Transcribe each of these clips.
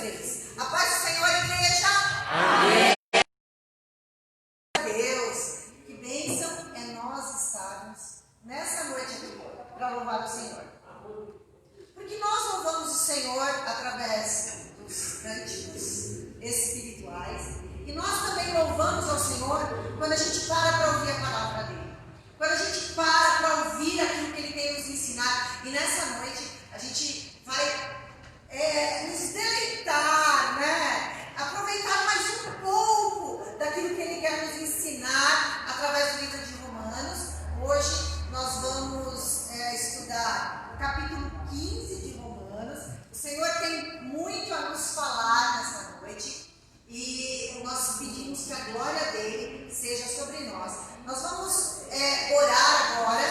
3. A paz do Senhor, igreja. Amém. Deus, que bênção é nós estarmos nessa noite aqui para louvar o Senhor. Porque nós louvamos o Senhor através dos cânticos espirituais. E nós também louvamos ao Senhor quando a gente para ouvir a palavra dele. Quando a gente para ouvir aquilo que ele tem nos ensinado. E nessa noite a gente vai nos deleitar, né? Aproveitar mais um pouco daquilo que ele quer nos ensinar através do livro de Romanos. Hoje nós vamos estudar o capítulo 15 de Romanos. O Senhor tem muito a nos falar nessa noite e nós pedimos que a glória dele seja sobre nós. Nós vamos orar agora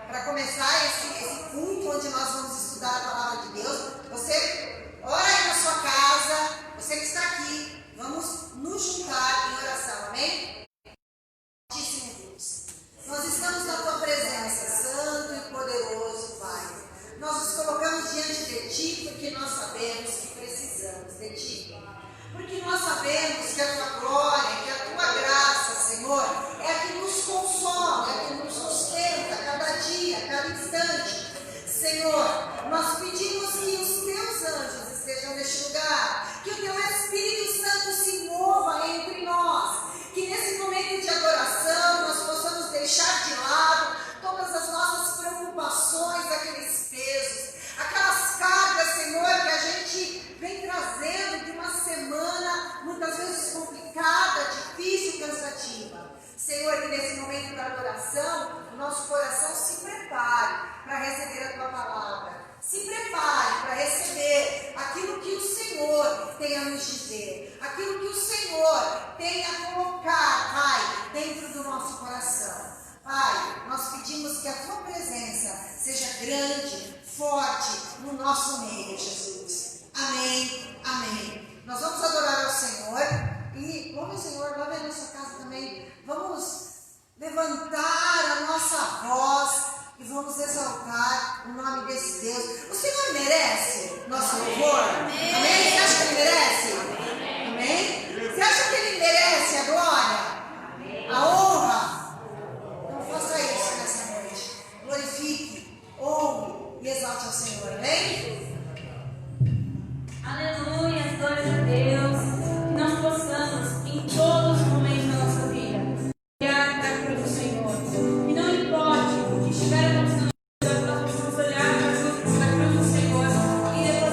para começar esse culto onde nós vamos estudar a palavra de Deus. Você ora aí na sua casa, você que está aqui, vamos nos juntar em oração, amém? Santíssimo Deus, nós estamos na tua presença, santo e poderoso Pai. Nós nos colocamos diante de ti porque nós sabemos que precisamos de ti. Porque nós sabemos que a tua glória, que a tua graça, Senhor, é a que nos consome, é a que nos sustenta cada dia, cada instante. Senhor, nós pedimos que os teus anjos estejam neste lugar, que o teu Espírito Santo se mova entre nós, que nesse momento de adoração nós possamos deixar de lado todas as nossas preocupações, aqueles pesos, aquelas cargas, Senhor, que a gente vem trazendo de uma semana muitas vezes complicada, difícil, cansativa. Senhor, que nesse momento da adoração o nosso coração se prepare para receber a tua palavra. Se prepare para receber aquilo que o Senhor tem a nos dizer, aquilo que o Senhor tem a colocar, Pai, dentro do nosso coração. Pai, nós pedimos que a tua presença seja grande, forte no nosso meio, Jesus. Amém, amém. Nós vamos adorar ao Senhor e, como o Senhor, lá na nossa casa também, vamos levantar a nossa voz e vamos exaltar o nome desse Deus. O Senhor merece nosso louvor? Amém? Amém? Você acha que Ele merece? Amém? Você acha que Ele merece a glória? A honra? Então faça isso nessa noite. Glorifique, honre e exalte ao Senhor. Amém? Aleluia, glória a Deus. Que nós possamos, em todos os momentos da nossa vida, olhar para a cruz do Senhor. E não importe o que estiver acontecendo, nós possamos olhar para a cruz do Senhor e depositar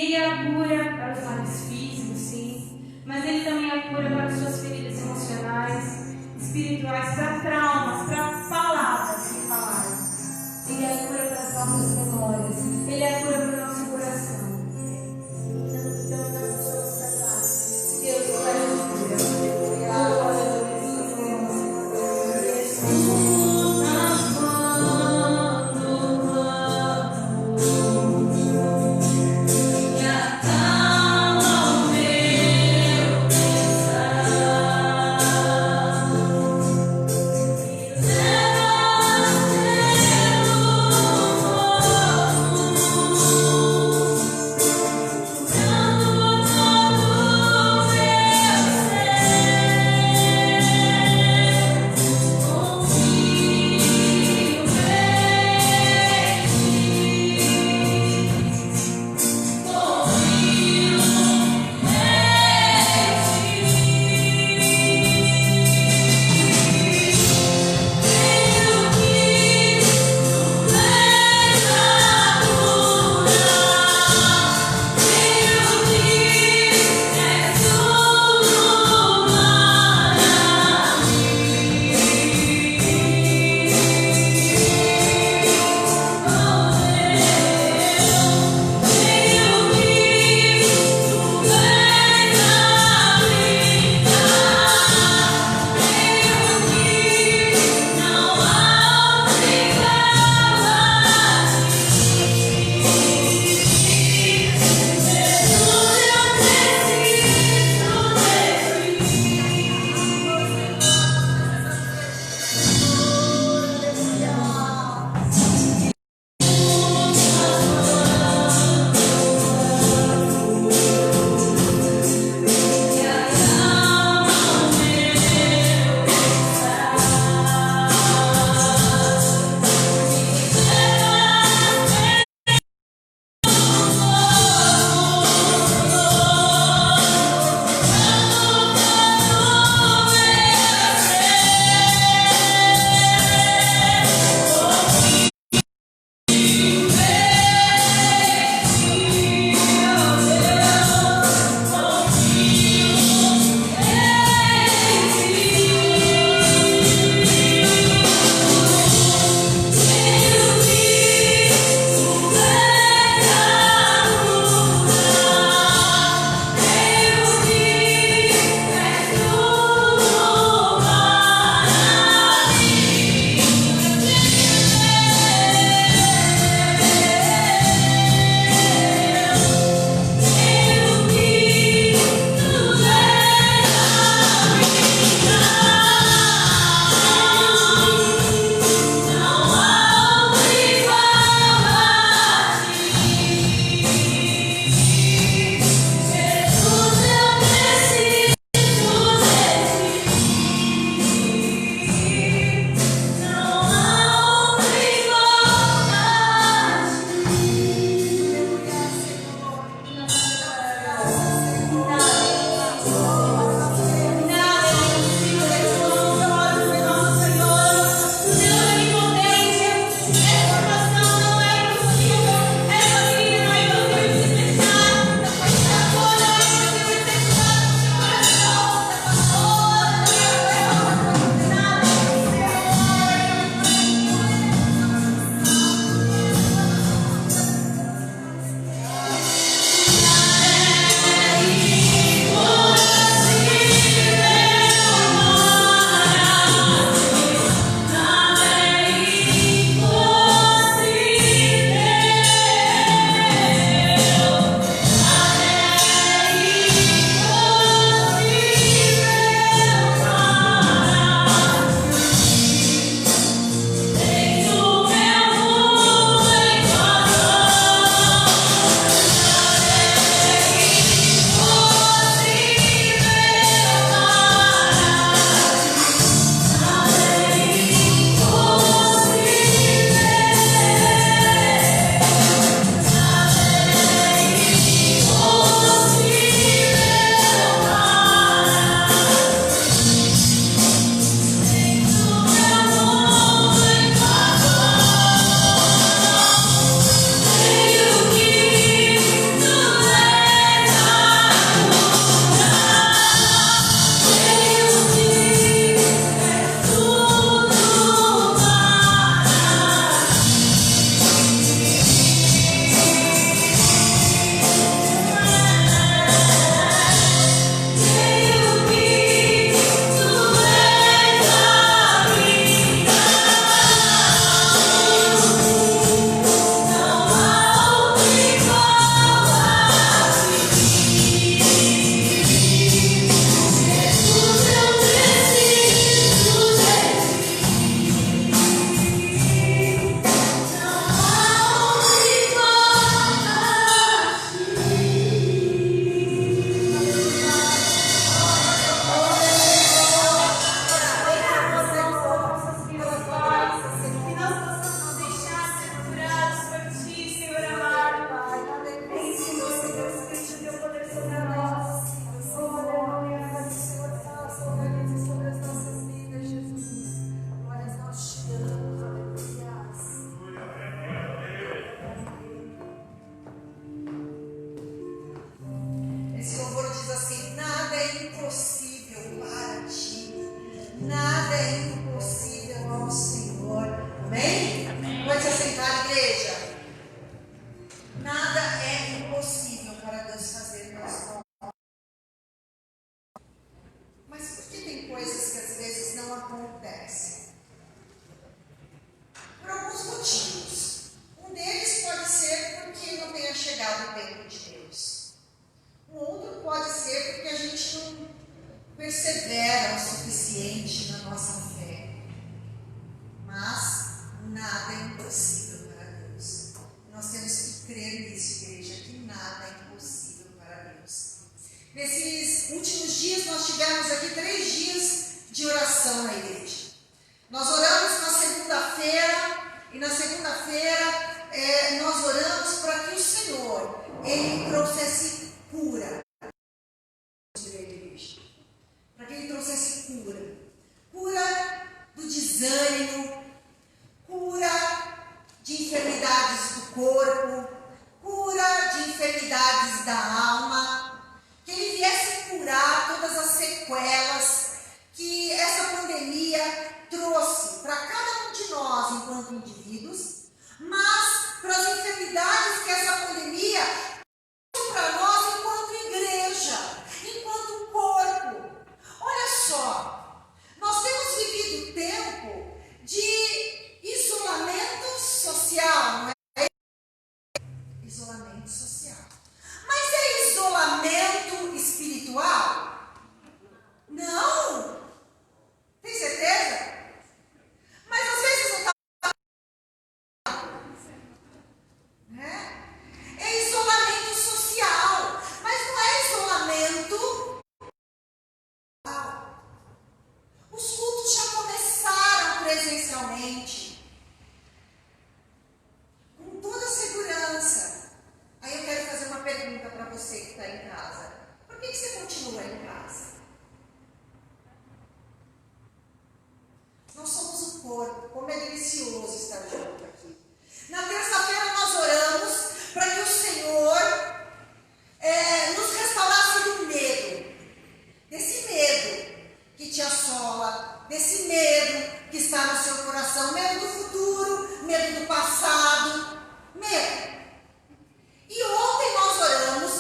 Ele é a cura para os males físicos, sim, mas Ele também é a cura para as suas feridas emocionais, espirituais, para traumas, para palavras sem palavras. Ele é a cura para as nossas memórias. Ele é a cura para o nosso coração. Então, nós vamos tratar. Deus vai nossa fé. Mas nada é impossível para Deus. Nós temos que crer nisso, igreja, que nada é impossível para Deus. Nesses últimos dias, nós tivemos aqui 3 dias de oração na igreja. Nós oramos na segunda-feira, e na segunda-feira nós oramos para que o Senhor, Ele trouxesse cura. Para que Ele trouxesse cura. Cura do desânimo, cura de enfermidades do corpo, cura de enfermidades da alma, que Ele viesse curar todas as sequelas que essa pandemia trouxe para cada um de nós enquanto indivíduos, mas para as enfermidades que essa pandemia trouxe para nós enquanto igreja, enquanto corpo. Olha só, nós temos vivido tempo de isolamento social, não é? Isolamento social. Mas é isolamento espiritual? Não! Tem certeza? Mas às vezes não está. Né? É isolamento social, mas não é isolamento. Os cultos já começaram presencialmente, com toda segurança. Aí eu quero fazer uma pergunta para você que está em casa. Por que você continua em casa? Nós somos o corpo, como é delicioso estar junto aqui. Na terça-feira nós oramos para que o Senhor nos restaurasse do medo. Desse medo que te assola, desse medo que está no seu coração. Medo do futuro, medo do passado, medo. E ontem nós oramos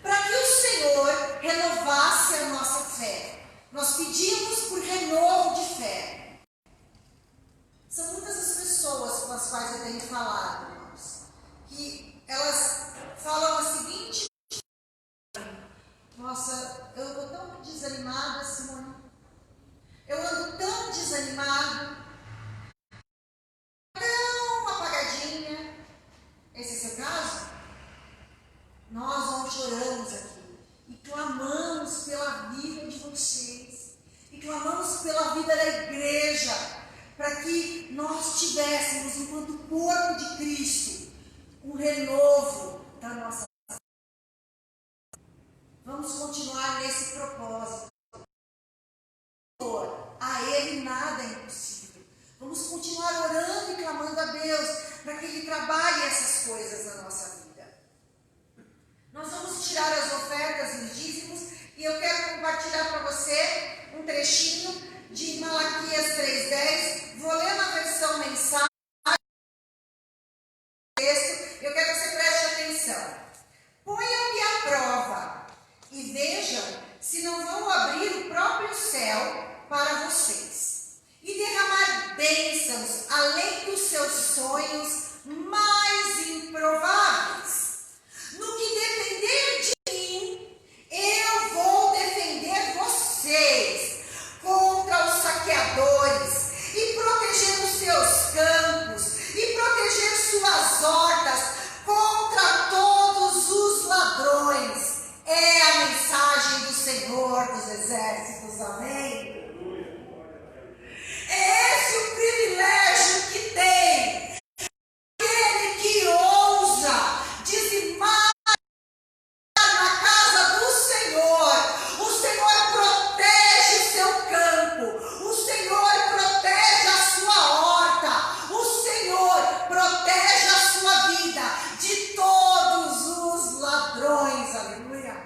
para que o Senhor renovasse a nossa fé. Nós pedimos por renovo de fé. São muitas as pessoas com as quais eu tenho falado, irmãos, que elas falam a seguinte: nossa, eu estou tão desanimada, Simone. Eu ando tão desanimado, tão apagadinha. Esse é o seu caso? Nós ontem oramos aqui e clamamos pela vida de vocês, e clamamos pela vida da igreja, para que nós tivéssemos, enquanto corpo de Cristo, um renovo da nossa vida. Vamos continuar nesse propósito. A Ele nada é impossível. Vamos continuar orando e clamando a Deus para que Ele trabalhe essas coisas na nossa vida. Nós vamos tirar as ofertas e os dízimos, e eu quero compartilhar para você um trechinho de Malaquias 3:10. Vou ler na versão mensagem. Eu quero que você preste atenção. Ponham-me à prova e vejam se não vão abrir o próprio céu para vocês e derramar bênçãos além dos seus sonhos mais improváveis. No que depender de mim, eu vou defender vocês contra os saqueadores e proteger os seus campos e proteger suas hortas contra todos os ladrões. É a mensagem do Senhor dos Exércitos. Amém? É esse o privilégio que tem aquele que ousa dizimar na casa do Senhor. O Senhor protege o seu campo, o Senhor protege a sua horta, o Senhor protege a sua vida de todos os ladrões. Aleluia!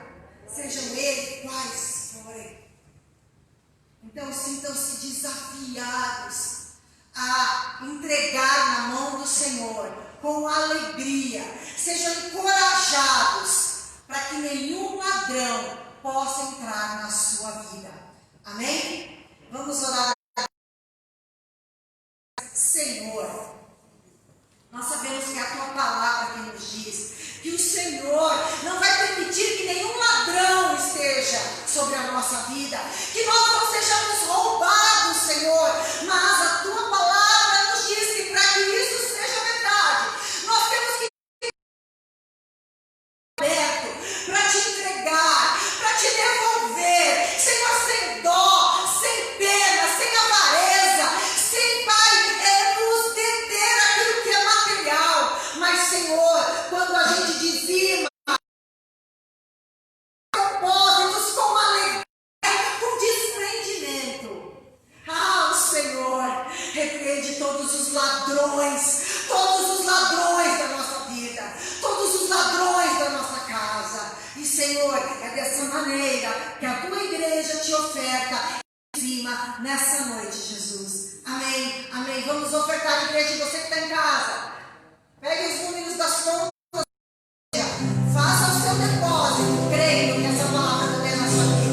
Sejam eles quais forem. Então sintam-se desafiados a entregar na mão do Senhor com alegria. Sejam encorajados para que nenhum ladrão possa entrar na sua vida. Amém? Vamos orar. Senhor, nós sabemos que é a tua palavra que nos diz que o Senhor não vai permitir que nenhum ladrão esteja sobre a nossa vida, que nós não sejamos roubados, Senhor. Senhor, é dessa maneira que a tua igreja te oferta em cima nessa noite, Jesus. Amém, amém. Vamos ofertar, igreja, você que está em casa. Pegue os números das contas. Faça o seu depósito, creio que essa palavra também é na sua vida.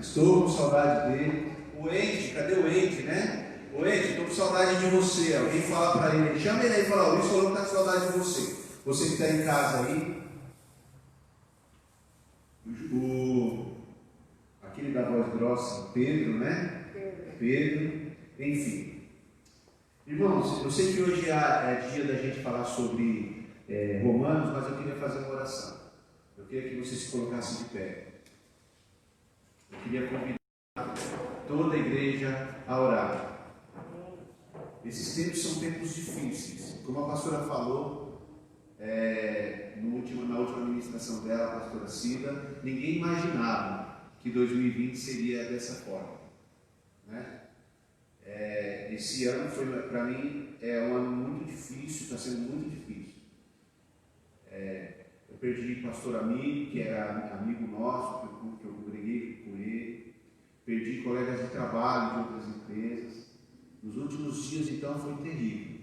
Estou com saudade dele. O Ente, cadê o Ente, né? O Ente, estou com saudade de você. Alguém fala para ele, chama ele aí e fala, o Luiz falou que está com saudade de você. Você que está em casa aí. Aquele da voz grossa, Pedro, né? Pedro. Enfim. Irmãos, eu sei que hoje é dia da gente falar sobre Romanos, mas eu queria fazer uma oração. Eu queria que vocês se colocassem de pé. Eu queria convidar toda a igreja a orar. Esses tempos são tempos difíceis. Como a pastora falou, na última ministração dela, a pastora Cida, ninguém imaginava que 2020 seria dessa forma, né? Esse ano foi, para mim, um ano muito difícil, está sendo muito difícil. perdi pastor amigo, que era amigo nosso, que eu congreguei com ele. Perdi colegas de trabalho de outras empresas. Nos últimos dias, então, foi terrível.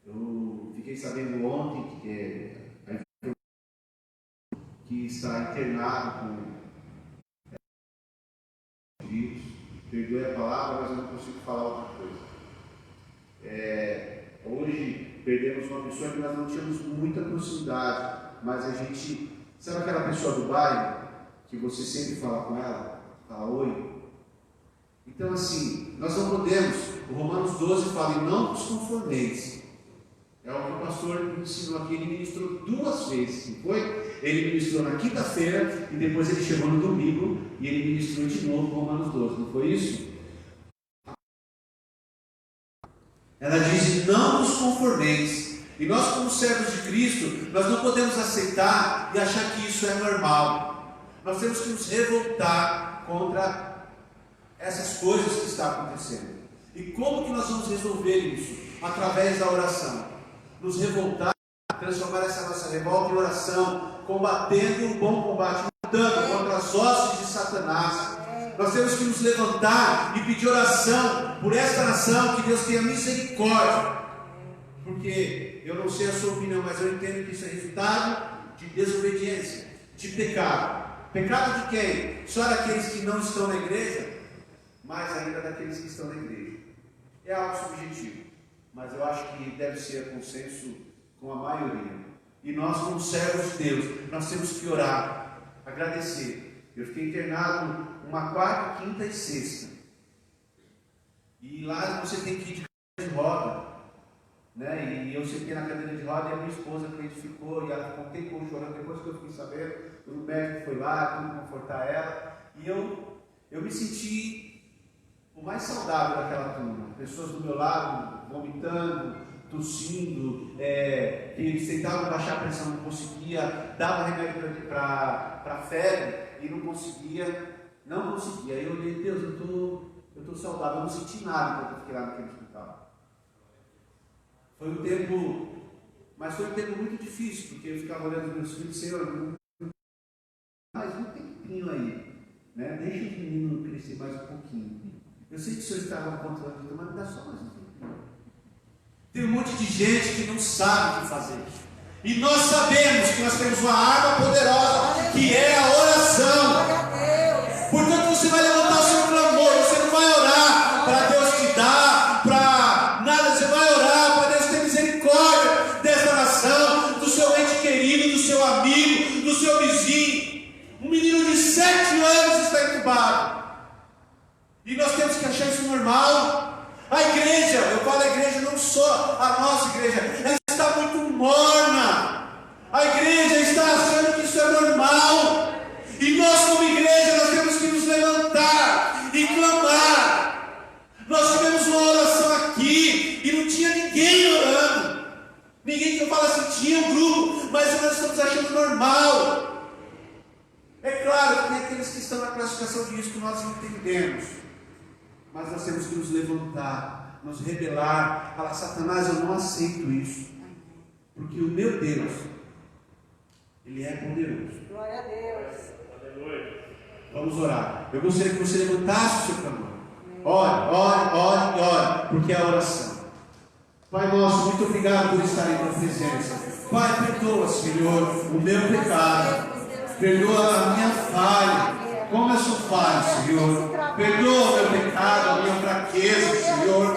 Eu fiquei sabendo ontem que está internado com vírus. Perdoe a palavra, mas eu não consigo falar outra coisa. Hoje perdemos uma pessoa que nós não tínhamos muita proximidade, mas a gente, sabe aquela pessoa do bairro que você sempre fala com ela, fala oi? Então assim, nós não podemos, o Romanos 12 fala, e não vos conformeis. É o que o pastor me ensinou aqui, ele ministrou 2 vezes, não foi? Ele ministrou na quinta-feira e depois ele chegou no domingo e ele ministrou de novo Romanos 12, não foi isso? Ela diz, não vos conformeis. E nós, como servos de Cristo, nós não podemos aceitar e achar que isso é normal. Nós temos que nos revoltar contra essas coisas que estão acontecendo. E como que nós vamos resolver isso? Através da oração. Nos revoltar, transformar essa nossa revolta em oração, combatendo o bom combate, lutando contra as hostes de Satanás. Nós temos que nos levantar e pedir oração por esta nação, que Deus tenha misericórdia. Porque eu não sei a sua opinião, mas eu entendo que isso é resultado de desobediência, de pecado. Pecado de quem? Só daqueles que não estão na igreja, mais ainda daqueles que estão na igreja. É algo subjetivo, mas eu acho que deve ser consenso com a maioria. E nós, como servos de Deus, nós temos que orar, agradecer. Eu fiquei internado uma quarta, quinta e sexta. E lá você tem que ir de cadeira de roda, né? E eu sentei na cadeira de roda e a minha esposa ficou, e ela contei com chorando. Depois que eu fiquei sabendo, o médico foi lá, tudo confortar ela. E eu me senti o mais saudável daquela turma. Pessoas do meu lado vomitando, tossindo, eles tentavam baixar a pressão, não conseguia, dava remédio para febre e não conseguia. Aí eu olhei, Deus, eu estou saudável, eu não senti nada quando eu fiquei lá naquele hospital. Foi um tempo muito difícil, porque eu ficava olhando os meus filhos, Senhor, mais um tempinho aí, né? Deixa os meninos crescer mais um pouquinho. Eu sei que o Senhor estava controlando, mas dá só mais um tempinho. Tem um monte de gente que não sabe o que fazer. E nós sabemos que nós temos uma arma poderosa, que é a oração. Portanto, você vai levantar o seu clamor, você não vai orar para Deus te dar, para nada, você vai orar para Deus ter misericórdia dessa nação, do seu ente querido, do seu amigo, do seu vizinho. Um menino de 7 anos está entubado. E nós temos que achar isso normal. A igreja, eu falo a igreja, não só a nossa igreja, ela está muito morna. A igreja está achando que isso é normal. E nós, como igreja, nós temos que nos levantar e clamar. Nós tivemos uma oração aqui e não tinha ninguém orando. Ninguém que eu falo assim, tinha um grupo, mas nós estamos achando normal. É claro que tem aqueles que estão na classificação de risco, nós entendemos. Mas nós temos que nos levantar, nos rebelar, falar, Satanás, eu não aceito isso. Porque o meu Deus, Ele é poderoso. Glória a Deus. Vamos orar. Eu gostaria que você levantasse o seu clamor. Ore, porque é a oração. Pai nosso, muito obrigado por estar em tua presença. Pai, perdoa, Senhor, o meu pecado. Perdoa a minha falha. Como eu sou falho, Senhor. Perdoa o meu pecado, a minha fraqueza, Senhor.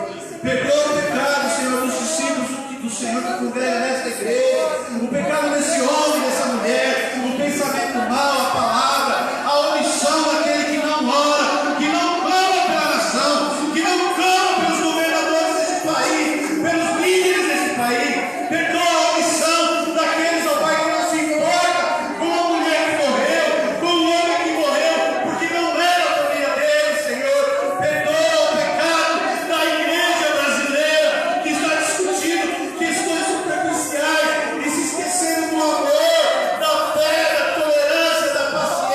Perdoa o pecado, Senhor, dos discípulos do Senhor que congrega nesta igreja. O pecado desse homem, dessa mulher. O pensamento mal, a palavra, a omissão daquele que não ora, que não clama pela nação, que não clama pelos governadores desse país, pelos líderes desse país. Perdoa a omissão daqueles, ó Pai, que não se importa com a mulher que morreu, com o homem que morreu, porque não era a família dele, Senhor. Perdoa o pecado da igreja brasileira que está discutindo questões superficiais e se esquecendo do amor, da fé, da tolerância, da paciência.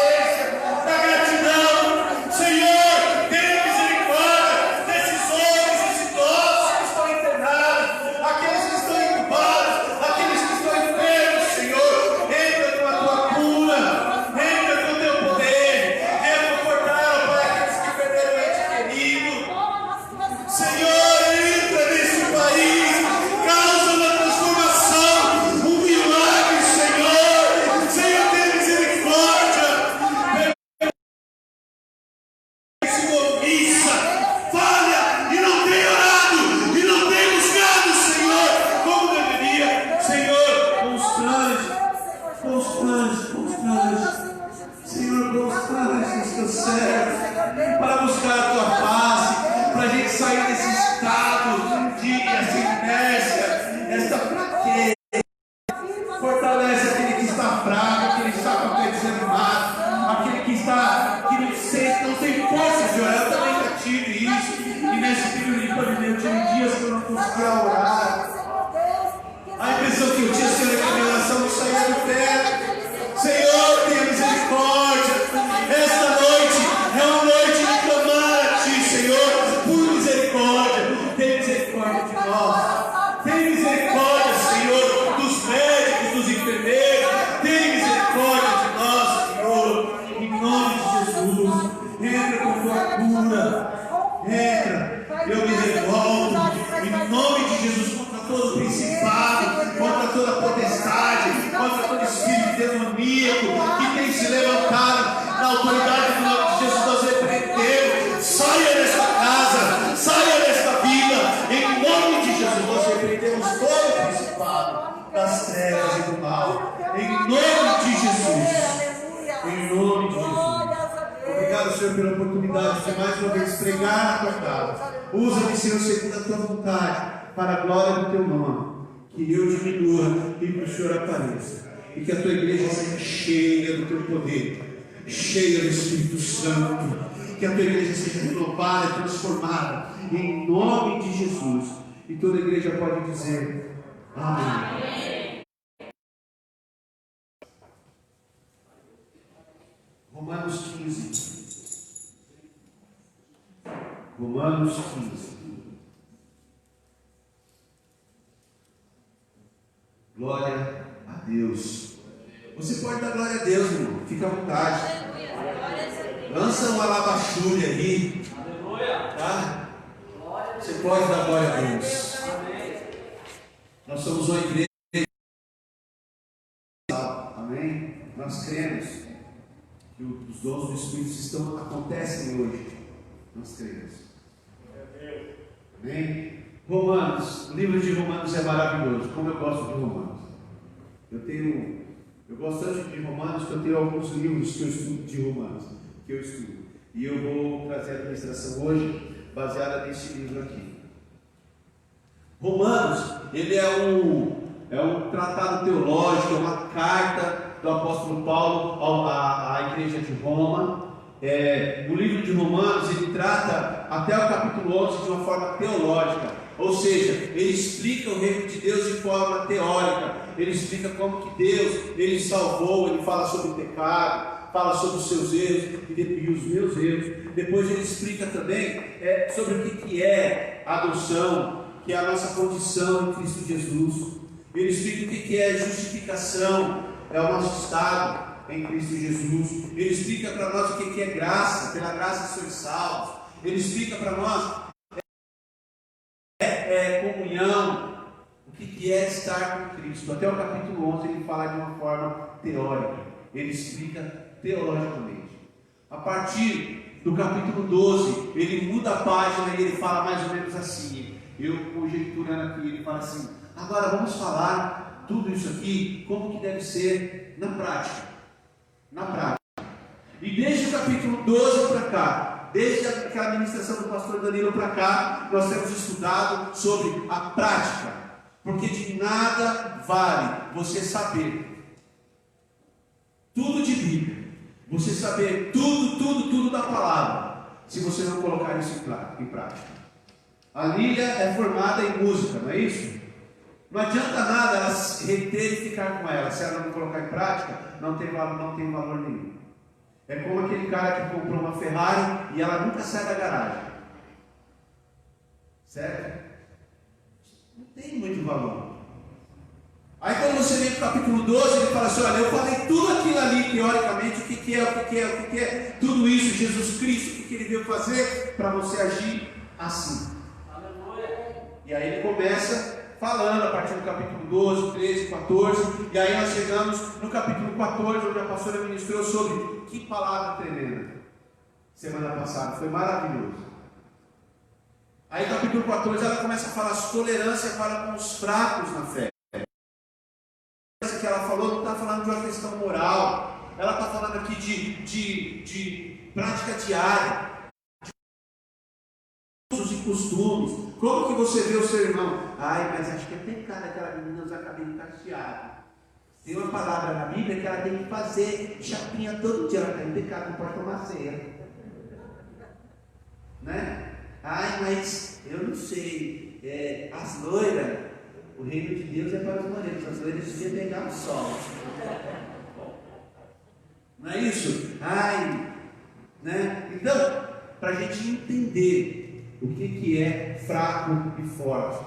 se levantaram na autoridade do nome de Jesus, nós repreendemos. Saia desta casa, saia desta vida, em nome de Jesus. Nós repreendemos todo o principado das trevas e do mal, em nome de Jesus. Em nome de Jesus. Obrigado, Senhor, pela oportunidade de mais uma vez pregar a tua casa. Usa-me, Senhor, segundo a tua vontade, para a glória do teu nome. Que eu diminua e que o Senhor apareça. E que a tua igreja seja cheia do teu poder, cheia do Espírito Santo. Que a tua igreja seja renovada e transformada, em nome de Jesus. E toda a igreja pode dizer amém. Romanos 15. Romanos 15. Glória a Deus. Você pode dar glória a Deus, irmão. Fica à vontade. Lança uma labachulha aí. Tá? Você pode dar glória a Deus. Nós somos uma igreja. Amém? Nós cremos que os dons do Espírito acontecem hoje. Nós cremos. Amém? Romanos, o livro de Romanos é maravilhoso. Como eu gosto de Romanos. Eu gosto tanto de Romanos que eu tenho alguns livros que eu estudo de Romanos, que eu estudo. E eu vou trazer a ministração hoje baseada nesse livro aqui. Romanos, ele é um tratado teológico, é uma carta do apóstolo Paulo à igreja de Roma. No livro de Romanos, ele trata até o capítulo 11 de uma forma teológica, ou seja, ele explica o reino de Deus de forma teórica, ele explica como que Deus, ele salvou, ele fala sobre o pecado, fala sobre os seus erros e os meus erros. Depois ele explica também sobre o que é a adoção, que é a nossa condição em Cristo Jesus. Ele explica o que é justificação, é o nosso estado em Cristo Jesus. Ele explica para nós o que é graça, pela graça sois salvos. Ele explica para nós comunhão, o que é estar com Cristo. Até o capítulo 11 ele fala de uma forma teórica, ele explica teologicamente. A partir do capítulo 12, ele muda a página e ele fala mais ou menos assim, eu conjecturando aqui, ele fala assim: agora vamos falar tudo isso aqui, como que deve ser na prática. Na prática. E desde o capítulo 12 para cá, desde aquela ministração do pastor Danilo para cá, nós temos estudado sobre a prática, porque de nada vale você saber tudo de Bíblia, você saber tudo da palavra, se você não colocar isso em prática. A Lília é formada em música, não é isso? Não adianta nada ela reter e ficar com ela, se ela não colocar em prática, não tem valor nenhum. É como aquele cara que comprou uma Ferrari e ela nunca sai da garagem. Certo? Não tem muito valor. Aí quando você vem para o capítulo 12, ele fala assim: olha, eu falei tudo aquilo ali, teoricamente, o que é tudo isso, Jesus Cristo, o que ele veio fazer para você agir assim. E aí ele começa falando a partir do capítulo 12, 13, 14, e aí nós chegamos no capítulo 14, onde a pastora ministrou sobre que palavra tremenda. Semana passada, foi maravilhoso. Aí no capítulo 14 ela começa a falar sobre tolerância para com os fracos na fé. Que ela falou não está falando de uma questão moral, ela está falando aqui de prática diária, usos e costumes. Como que você vê o seu irmão? Ai, mas acho que é pecado aquela menina usar cabelo cacheado. Tem uma palavra na Bíblia que ela tem que fazer chapinha todo dia. Ela está em pecado, não pode tomar ceia, né? Ai, mas eu não sei, as loiras, o reino de Deus é para os morenos, as loiras deviam pegar o sol. Não é isso? Ai, né? Então, para a gente entender o que é fraco e forte.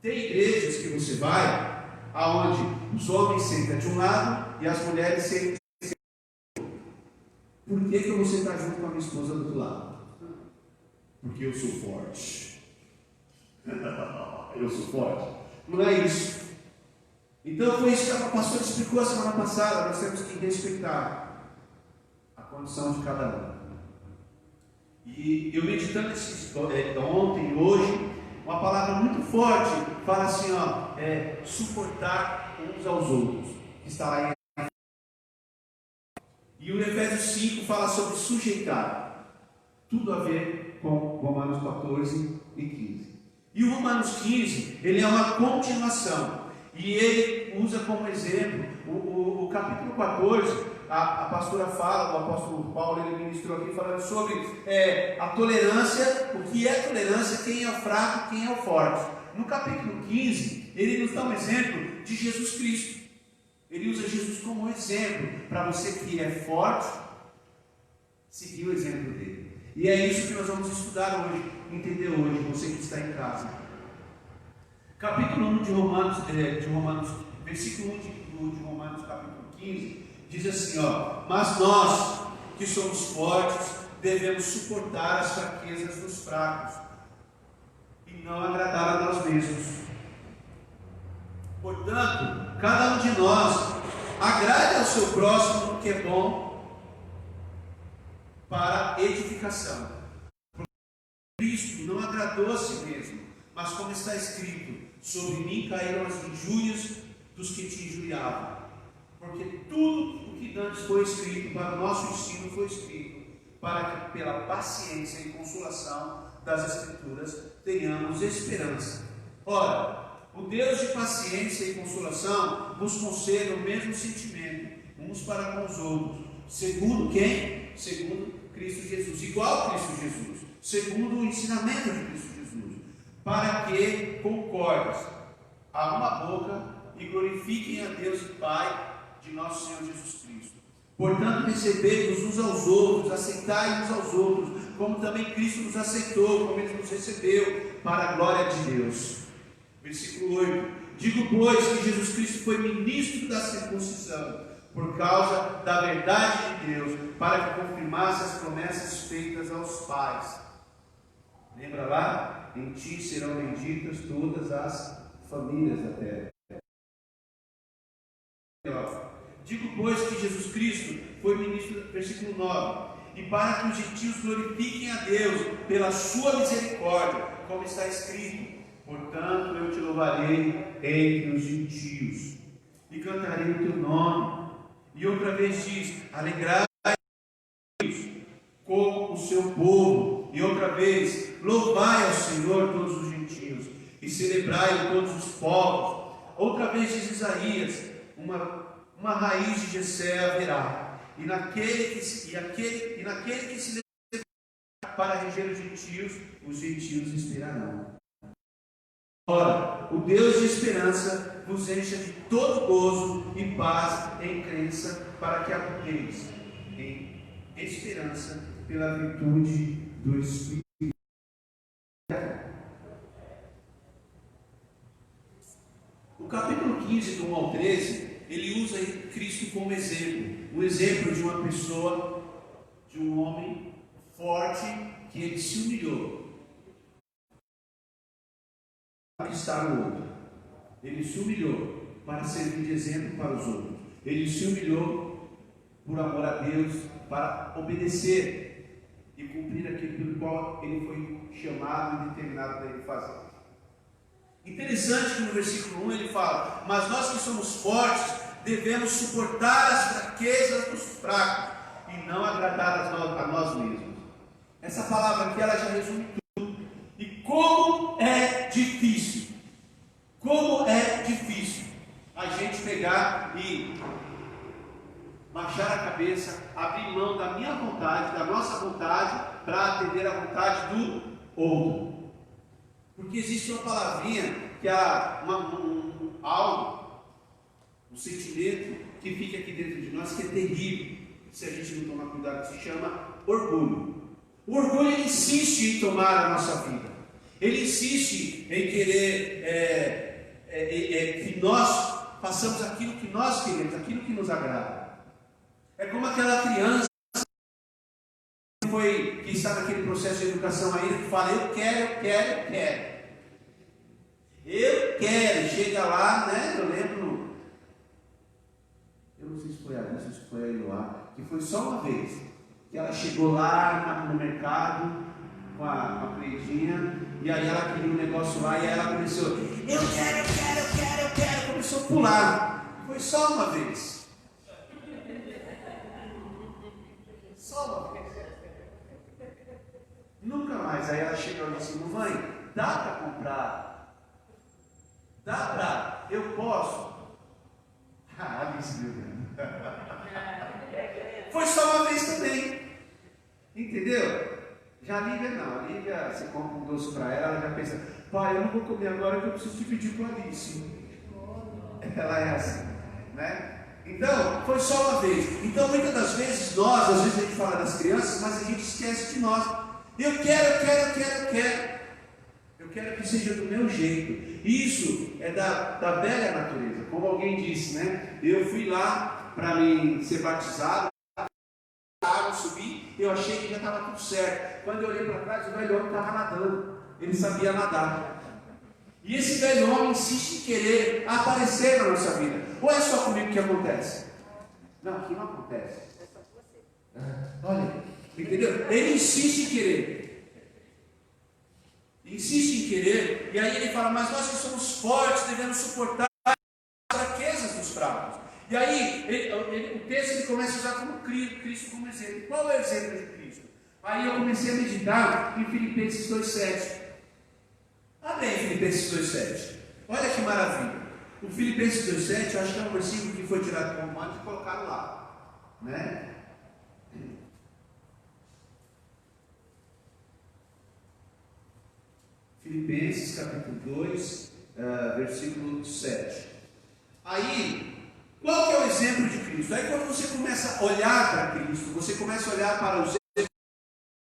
Tem igrejas que você vai, aonde os homens sentam de um lado e as mulheres sentam do outro. Por que você está junto com a minha esposa do outro lado? Porque eu sou forte. Eu sou forte. Não é isso. Então foi isso que a pastora explicou a semana passada. Nós temos que respeitar a condição de cada um. E eu meditando ontem e hoje, uma palavra muito forte fala assim, suportar uns aos outros, que está lá em. E o Efésios 5 fala sobre sujeitar, tudo a ver com Romanos 14 e 15. E o Romanos 15, ele é uma continuação, e ele usa como exemplo o capítulo 14. A pastora fala, o apóstolo Paulo, ele ministrou aqui falando sobre a tolerância, o que é tolerância, quem é o fraco, quem é o forte. No capítulo 15, ele nos dá um exemplo de Jesus Cristo. Ele usa Jesus como exemplo para você que é forte, seguir o exemplo dele. E é isso que nós vamos estudar hoje, entender hoje, você que está em casa. Capítulo 1 de Romanos, versículo 1 de Romanos, capítulo 15, diz assim, mas nós que somos fortes, devemos suportar as fraquezas dos fracos, e não agradar a nós mesmos. Portanto, cada um de nós agrade ao seu próximo no que é bom para edificação. Porque Cristo não agradou a si mesmo, mas como está escrito, sobre mim caíram as injúrias dos que te injuriavam. Porque tudo o que antes foi escrito para o nosso ensino foi escrito, para que pela paciência e consolação das Escrituras tenhamos esperança. Ora, o Deus de paciência e consolação vos conceda o mesmo sentimento, uns para com os outros, segundo quem? Segundo Cristo Jesus, igual a Cristo Jesus, segundo o ensinamento de Cristo Jesus, para que concordem a uma boca e glorifiquem a Deus e Pai de nosso Senhor Jesus Cristo. Portanto, recebei-vos uns aos outros, aceitai uns aos outros, como também Cristo nos aceitou, como Ele nos recebeu, para a glória de Deus. Versículo 8: digo, pois, que Jesus Cristo foi ministro da circuncisão, por causa da verdade de Deus, para que confirmasse as promessas feitas aos pais. Lembra lá? Em ti serão benditas todas as famílias da terra. Digo, pois, que Jesus Cristo foi ministro, versículo 9, e para que os gentios glorifiquem a Deus pela sua misericórdia, como está escrito, portanto eu te louvarei entre os gentios, e cantarei o teu nome. E outra vez diz, alegrai-vos com o seu povo. E outra vez, louvai ao Senhor todos os gentios, e celebrai todos os povos. Outra vez diz Isaías, uma raiz de Jessé haverá, e naquele que se levantar para reger os gentios esperarão. Ora, o Deus de esperança vos encha de todo gozo e paz em crença, para que abundeis em esperança pela virtude do Espírito. O capítulo 15, do 1 ao 13, ele usa Cristo como exemplo. Um exemplo de uma pessoa, de um homem forte, que ele se humilhou. Que está no outro. Ele se humilhou para servir de exemplo para os outros. Ele se humilhou por amor a Deus, para obedecer e cumprir aquilo pelo qual ele foi chamado e determinado para ele fazer. Interessante que no versículo 1 ele fala, mas nós que somos fortes devemos suportar as fraquezas dos fracos e não agradar a nós mesmos. Essa palavra aqui ela já resume tudo. E como é difícil a gente pegar e baixar a cabeça, abrir mão da minha vontade, da nossa vontade, para atender a vontade do outro. Porque existe uma palavrinha que é um sentimento que fica aqui dentro de nós, que é terrível, se a gente não tomar cuidado, que se chama orgulho. O orgulho ele insiste em tomar a nossa vida, ele insiste em querer que nós façamos aquilo que nós queremos, aquilo que nos agrada. É como aquela criança que está naquele processo de educação ainda, que fala, eu quero. Chega lá, né? Eu lembro foi a Eloá, que foi só uma vez, que ela chegou lá no mercado com a Cleidinha, e aí ela queria um negócio lá, e aí ela começou, eu quero, começou a pular. Foi só uma vez. Só uma vez. Nunca mais. Aí ela chegou e disse, mãe, dá para comprar? Eu posso? Alice, meu Deus. Foi só uma vez também. Entendeu? Já a Lívia não. A Lívia, você compra um doce para ela, ela já pensa, pai, eu não vou comer agora que eu preciso dividir com a Alice. Ela é assim, né? Então, foi só uma vez. Então, muitas das vezes, às vezes a gente fala das crianças, mas a gente esquece de nós. Eu quero. Eu quero que seja do meu jeito. Isso é da velha natureza. Como alguém disse, né? Eu fui lá para me ser batizado, subi, eu achei que já estava tudo certo. Quando eu olhei para trás, o velho homem estava nadando. Ele sabia nadar. E esse velho homem insiste em querer aparecer na nossa vida. Ou é só comigo que acontece? Não, aqui não acontece. Olha, entendeu? Ele insiste em querer. E aí ele fala, mas nós que somos fortes, devemos suportar as fraquezas dos fracos. E aí, o texto ele começa a usar como Cristo como exemplo. Qual é o exemplo de Cristo? Aí eu comecei a meditar em Filipenses 2,7. Abre aí Filipenses 2,7. Olha que maravilha. O Filipenses 2,7, eu acho que é um versículo que foi tirado do Romanos e colocaram lá. Né? Filipenses capítulo 2, versículo 7. Aí, qual que é o exemplo de Cristo? Aí quando você começa a olhar para Cristo, você começa a olhar para os exemplos,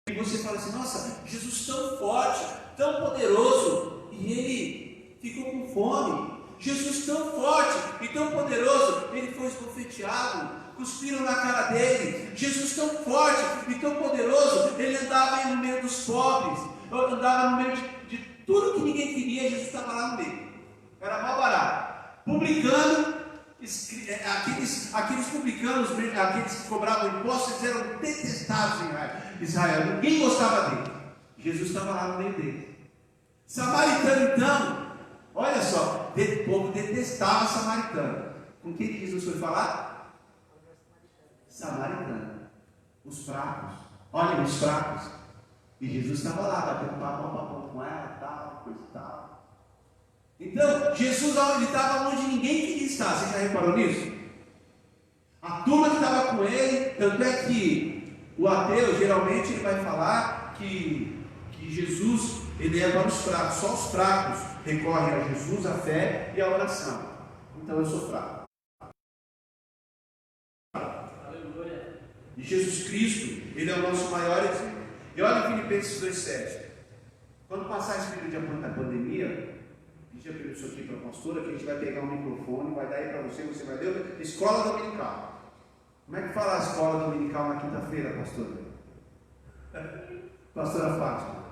e você fala assim, nossa, Jesus tão forte, tão poderoso, e ele ficou com fome. Jesus tão forte e tão poderoso, ele foi esbofeteado, cuspiram na cara dele. Jesus tão forte e tão poderoso, ele andava no meio dos pobres, andava no meio de tudo que ninguém queria, Jesus estava lá no meio. Era mal barato. Publicano, aqueles publicanos, aqueles que cobravam impostos, eles eram detestados em Israel. Ninguém gostava dele. Jesus estava lá no meio dele. Samaritano, então, olha só, o povo detestava samaritano. Com quem Jesus foi falar? Samaritano. Os fracos. Olha, os fracos. E Jesus estava lá, batendo papo com ela, tal, coisa e tal. Então, Jesus ele estava onde ninguém queria estar. Você já reparou nisso? A turma que estava com ele, tanto é que o ateu, geralmente, ele vai falar que Jesus, ele é para os fracos. Só os fracos recorrem a Jesus, a fé e a oração. Então, eu sou fraco. E Jesus Cristo, ele é o nosso maior exemplo. E olha Filipenses 2,7. Quando passar esse período da pandemia, pedi a permissão aqui para a pastora, que a gente vai pegar um microfone, vai dar aí para você vai ler escola dominical. Como é que fala a escola dominical na quinta-feira, pastora? Pastora Fátima.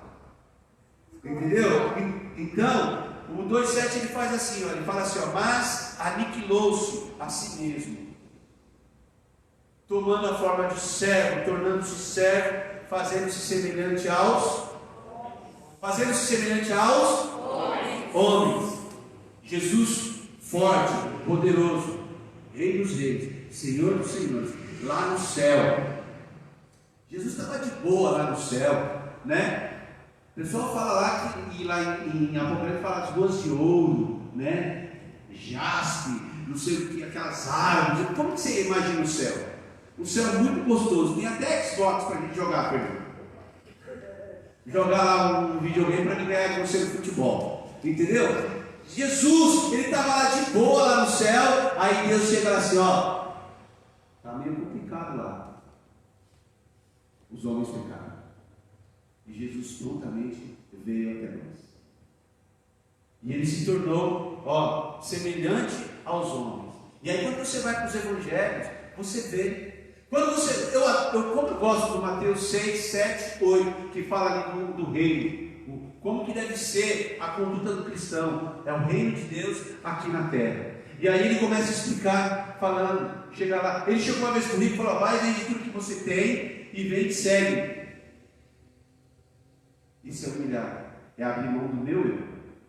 Entendeu? Então, o 2,7 ele faz assim, ele fala assim, mas aniquilou-se a si mesmo, tomando a forma de servo, tornando-se servo, fazendo-se semelhante aos homens. Jesus forte, poderoso, Rei dos reis, Senhor dos senhores, lá no céu. Jesus estava de boa lá no céu, né? O pessoal fala lá que lá em Apocalipse fala as ruas de ouro, né? Jaspe, não sei o que, aquelas árvores. Como que você imagina o céu? O céu é muito gostoso. Tem até Xbox para a gente jogar, perdão. Jogar lá um videogame para ganhar com o seu futebol. Entendeu? Jesus, ele estava lá de boa lá no céu. Aí Deus chega lá assim, ó. Está meio complicado lá. Os homens pecaram. E Jesus prontamente veio até nós. E ele se tornou, ó, semelhante aos homens. E aí quando você vai para os evangelhos, você vê. Quando você, como eu gosto do Mateus 6, 7, 8, que fala ali do reino, como que deve ser a conduta do cristão, é o reino de Deus aqui na terra. E aí ele começa a explicar, falando, chega lá, ele chegou uma vez comigo e falou: vai, vende tudo que você tem e vem e segue. Isso é humilhar, é abrir mão do meu eu,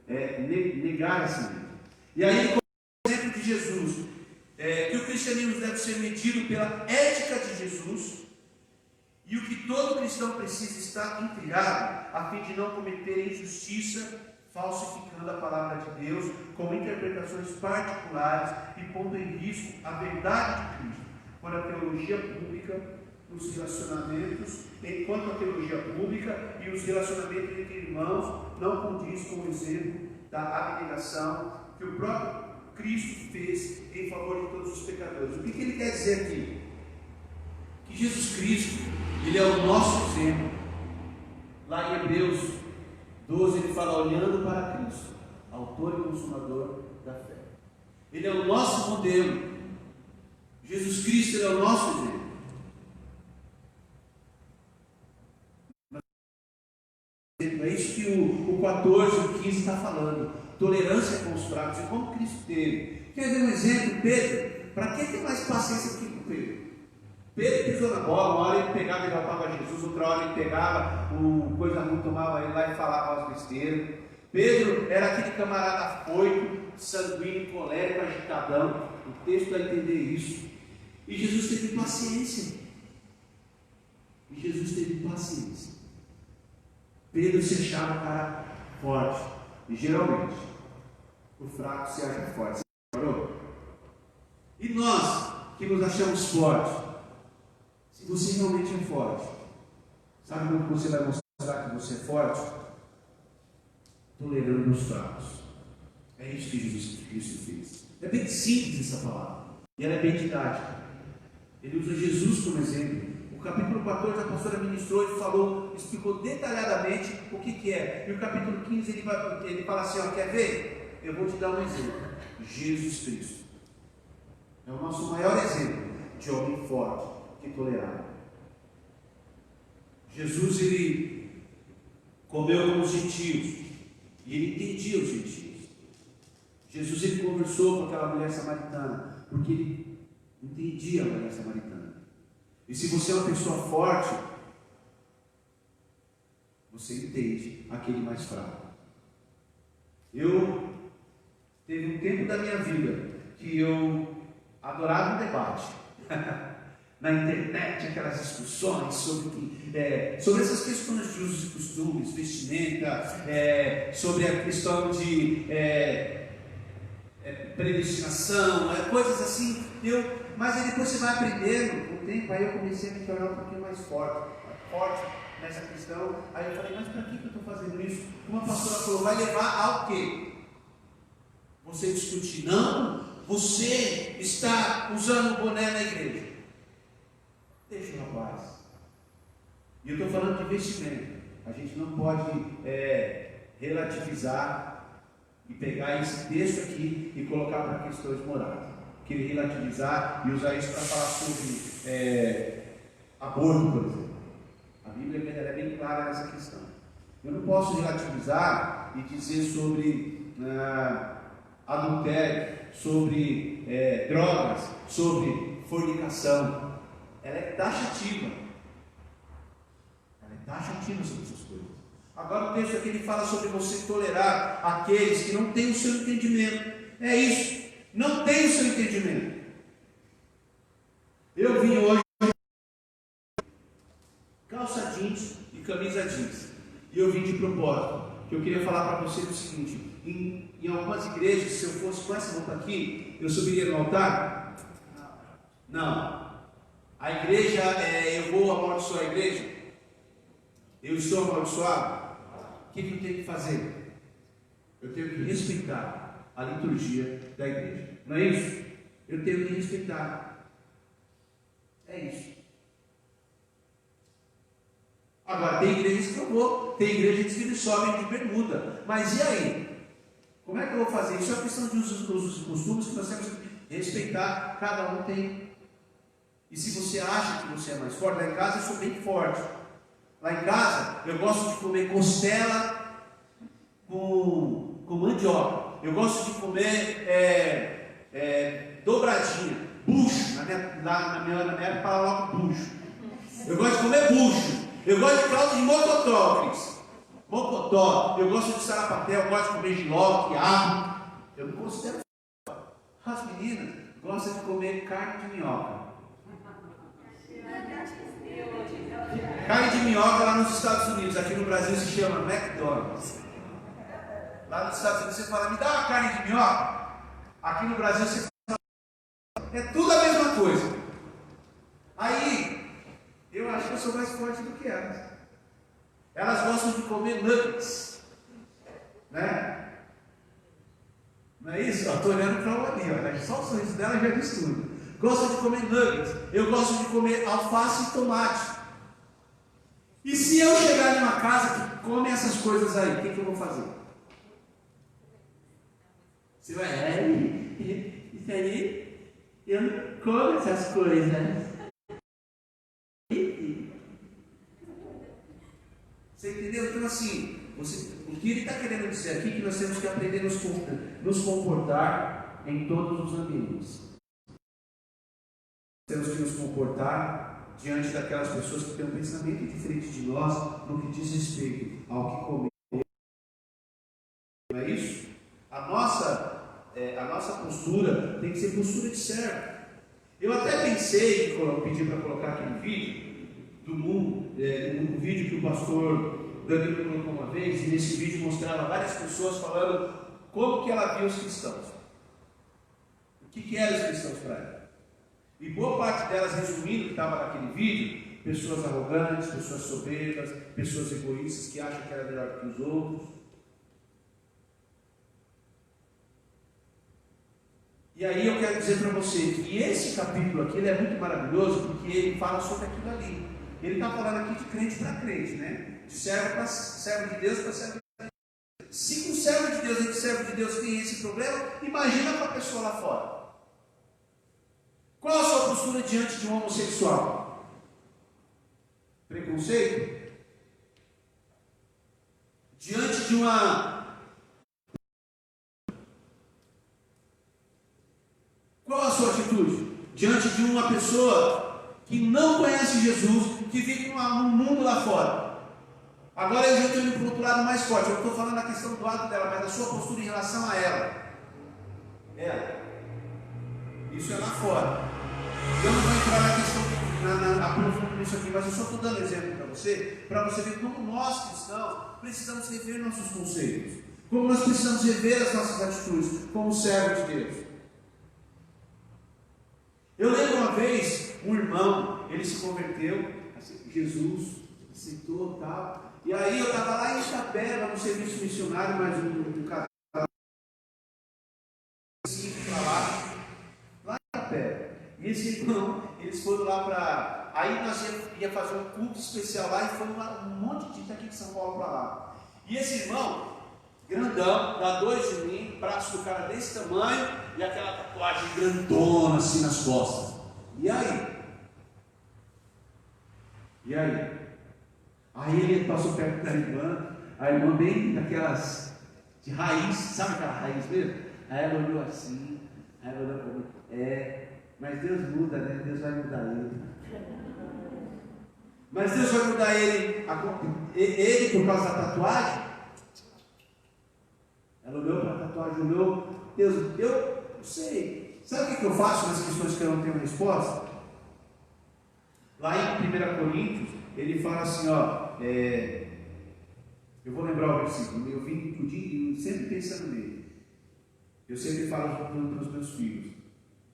é negar a si mesmo. E aí ele começa o exemplo de Jesus, que o cristianismo deve ser medido pela ética de Jesus, e o que todo cristão precisa estar inteirado, a fim de não cometer injustiça, falsificando a palavra de Deus, com interpretações particulares e pondo em risco a verdade de Cristo, quando a teologia pública, os relacionamentos, enquanto a teologia pública e os relacionamentos entre irmãos não condiz com o exemplo da abnegação que o próprio Cristo fez em favor de todos os pecadores. O que ele quer dizer aqui? Que Jesus Cristo, ele é o nosso exemplo. Lá em Hebreus 12 ele fala: olhando para Cristo, autor e consumador da fé. Ele é o nosso modelo. Jesus Cristo, ele é o nosso exemplo. É isso que o 14, o 15 está falando. Tolerância com os fracos, e como Cristo teve. Quer ver um exemplo? Pedro. Para que ter mais paciência aqui com Pedro? Pedro pisou na bola, uma hora ele pegava e exaltava Jesus, outra hora ele pegava coisa ruim, tomava ele lá e falava as besteiras. Pedro era aquele camarada afoito, sanguíneo, colérico, agitadão. O texto vai entender isso. E Jesus teve paciência. Pedro se achava um cara forte. E geralmente, o fraco se acha forte. Você reparou? E nós, que nos achamos fortes, se você realmente é forte, sabe como você vai mostrar que você é forte? Tolerando os fracos. É isso que Jesus Cristo fez. É bem simples essa palavra. E ela é bem didática. Ele usa Jesus como exemplo. O capítulo 14 a pastora ministrou e falou, explicou detalhadamente o que é. E o capítulo 15 ele fala assim: ó, quer ver? Eu vou te dar um exemplo. Jesus Cristo é o nosso maior exemplo de homem forte que tolerava. Jesus, ele comeu com os gentios e ele entendia os gentios. Jesus, ele conversou com aquela mulher samaritana porque ele entendia a mulher samaritana. E se você é uma pessoa forte, você entende aquele mais fraco. Teve um tempo da minha vida que eu adorava um debate. Na internet, aquelas discussões sobre essas questões de usos e costumes, vestimenta, sobre a questão de predestinação, coisas assim. Mas aí depois você vai aprendendo com o tempo. Aí eu comecei a me tornar um pouquinho mais forte nessa questão. Aí eu falei: mas para que eu estou fazendo isso? Uma pastora falou: vai levar ao quê? Você discutir. Não, você está usando o boné na igreja. Deixa o rapaz. E eu estou falando de vestimento. A gente não pode relativizar e pegar esse texto aqui e colocar para questões morais. Querer relativizar e usar isso para falar sobre aborto, por exemplo. A Bíblia é bem clara nessa questão. Eu não posso relativizar e dizer sobre adultério, sobre drogas, sobre fornicação. Ela é taxativa. Sobre essas coisas. Agora o texto aqui ele fala sobre você tolerar aqueles que não têm o seu entendimento. É isso. Não tem o seu entendimento. Eu vim hoje calça jeans e camisa jeans. E eu vim de propósito. Que eu queria falar para vocês o seguinte: em algumas igrejas, se eu fosse com essa roupa aqui, eu subiria no altar? Não. A igreja, eu vou amaldiçoar a igreja? Eu estou amaldiçoado? O que eu tenho que fazer? Eu tenho que respeitar a liturgia da igreja. Não é isso? Eu tenho que respeitar. É isso. Agora, tem igrejas que eu vou, tem igrejas que eles sobem de bermuda. Mas e aí? Como é que eu vou fazer? Isso é uma questão de usos e costumes que nós temos que respeitar. Cada um tem. E se você acha que você é mais forte, lá em casa eu sou bem forte. Lá em casa eu gosto de comer costela com mandioca. Eu gosto de comer douradinha. Bucho. Na minha época falava logo bucho. Eu gosto de comer bucho. Eu gosto de caldo de mocotó, Cris. Mocotó. Eu gosto de sarapatel, eu gosto de comer jiló, quiabo. Eu não considero. As meninas gostam de comer carne de minhoca. Carne de minhoca lá nos Estados Unidos. Aqui no Brasil se chama McDonald's. Lá nos Estados Unidos você fala, me dá uma carne de minhoca. Aqui no Brasil você fala, é tudo a mesma coisa. Aí, eu acho que eu sou mais forte do que elas. Elas gostam de comer nuggets. Né? Não é isso? Eu estou olhando para o ali, ó. Só o sorriso dela já diz tudo. Gostam de comer nuggets. Eu gosto de comer alface e tomate. E se eu chegar em uma casa que come essas coisas aí, o que eu vou fazer? Você vai, isso aí, eu não como essas coisas. Você entendeu? Então assim, o que ele está querendo dizer aqui é que nós temos que aprender a nos comportar em todos os ambientes. Temos que nos comportar diante daquelas pessoas que têm um pensamento diferente de nós no que diz respeito ao que comer. Não é isso? A nossa postura tem que ser postura de servo. Eu até pensei em pedir para colocar aquele vídeo do mundo, um vídeo que o pastor Danilo colocou uma vez, e nesse vídeo mostrava várias pessoas falando como que ela via os cristãos. O que eram os cristãos para ela. E boa parte delas, resumindo o que estava naquele vídeo, pessoas arrogantes, pessoas soberbas, pessoas egoístas que acham que era melhor que os outros. E aí eu quero dizer para você que esse capítulo aqui ele é muito maravilhoso porque ele fala sobre aquilo ali. Ele está falando aqui de crente para crente, né? De servo de Deus para servo de Deus. Se com o servo de Deus e o servo de Deus tem esse problema, imagina para a pessoa lá fora. Qual a sua postura diante de um homossexual? Preconceito? Diante de uma... Qual a sua atitude? Diante de uma pessoa que não conhece Jesus, que vive num mundo lá fora. Agora eu já estou indo para o outro lado mais forte. Eu estou falando da questão do ato dela, mas da sua postura em relação a ela. Isso é lá fora. Eu não vou entrar na questão aprofundando nisso aqui, mas eu só estou dando exemplo para você ver como nós cristãos precisamos rever nossos conceitos, como nós precisamos rever as nossas atitudes como servo de Deus. Eu lembro uma vez, um irmão, ele se converteu, Jesus, aceitou tal, e aí eu estava lá em Itapeva, no serviço missionário, mas um casal lá em Itapeva. E esse irmão, eles foram lá para... Aí nós ia fazer um culto especial lá e foi um monte de gente aqui de São Paulo para lá. E esse irmão, grandão, dá 2 de mim, braço do cara desse tamanho e aquela tatuagem grandona assim nas costas. E aí? Aí ele passou perto da irmã, a irmã bem daquelas de raiz, sabe aquela raiz mesmo? Aí ela olhou assim, aí ela olhou para mim, mas Deus muda, né? Deus vai mudar ele. Mas Deus vai mudar ele por causa da tatuagem? Ela olhou para a tatuagem, Deus, eu não sei. Sabe o que eu faço nas questões que eu não tenho resposta? Lá em 1 Coríntios, ele fala assim, eu vou lembrar o versículo, eu vim sempre pensando nele. Eu sempre falo para os meus filhos.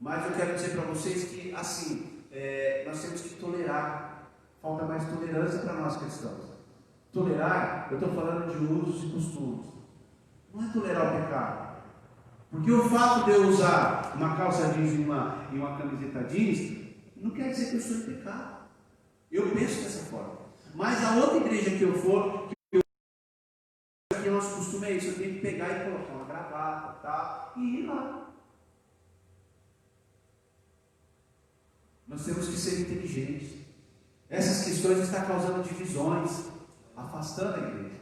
Mas eu quero dizer para vocês que, assim, nós temos que tolerar. Falta mais tolerância para nós cristãos. Tolerar, eu estou falando de usos e costumes. Não é tolerar o pecado. Porque o fato de eu usar uma calça jeans e uma camiseta jeans, não quer dizer que eu estou em pecado. Eu penso dessa forma. Mas a outra igreja que eu for, que o nosso costume é isso, eu tenho que pegar e colocar uma gravata, tal, e ir lá. Nós temos que ser inteligentes. Essas questões estão causando divisões, afastando a igreja.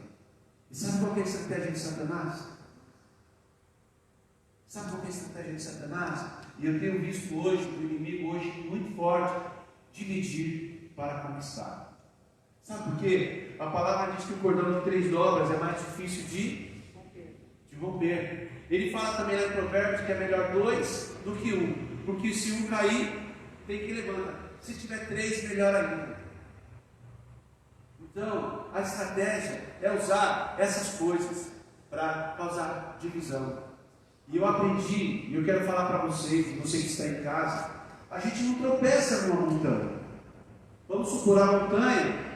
E sabe qual é a estratégia de Satanás? E eu tenho visto hoje, o inimigo hoje muito forte, dividir para conquistar. Sabe por quê? A palavra diz que o cordão de 3 dobras é mais difícil de romper. Ele fala também lá em Provérbios que é melhor 2 do que 1. Porque se um cair, tem que levantar. Se tiver 3, melhor ainda. Então, a estratégia é usar essas coisas para causar divisão. E eu aprendi, e eu quero falar para vocês, você que está em casa, a gente não tropeça numa montanha. Vamos supor, a montanha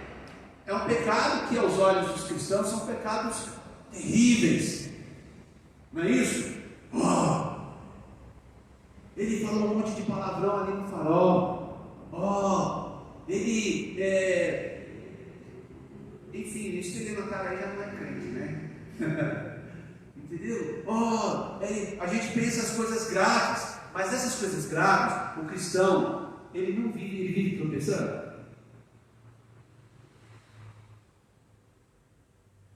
é um pecado que aos olhos dos cristãos são pecados terríveis. Não é isso? Ele falou um monte de palavrão ali no farol. Enfim, espelhando a cara aí já não é crente, né? Entendeu? A gente pensa as coisas graves, mas essas coisas graves, o cristão, ele não vive, ele vive tropeçando.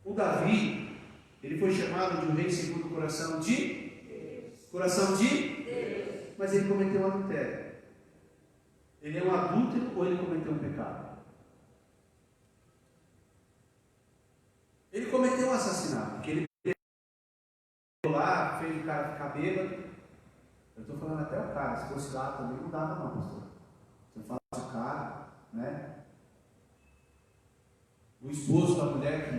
O Davi, ele foi chamado de um rei segundo o coração de Deus. Mas ele cometeu um adultério. Ele é um adúltero ou ele cometeu um pecado? Ele cometeu um assassinato, porque ele lá, fez o cara ficar bêbado. Eu estou falando até o cara, se fosse lá também não dava não, pastor. Se eu falasse o cara, né? O esposo da mulher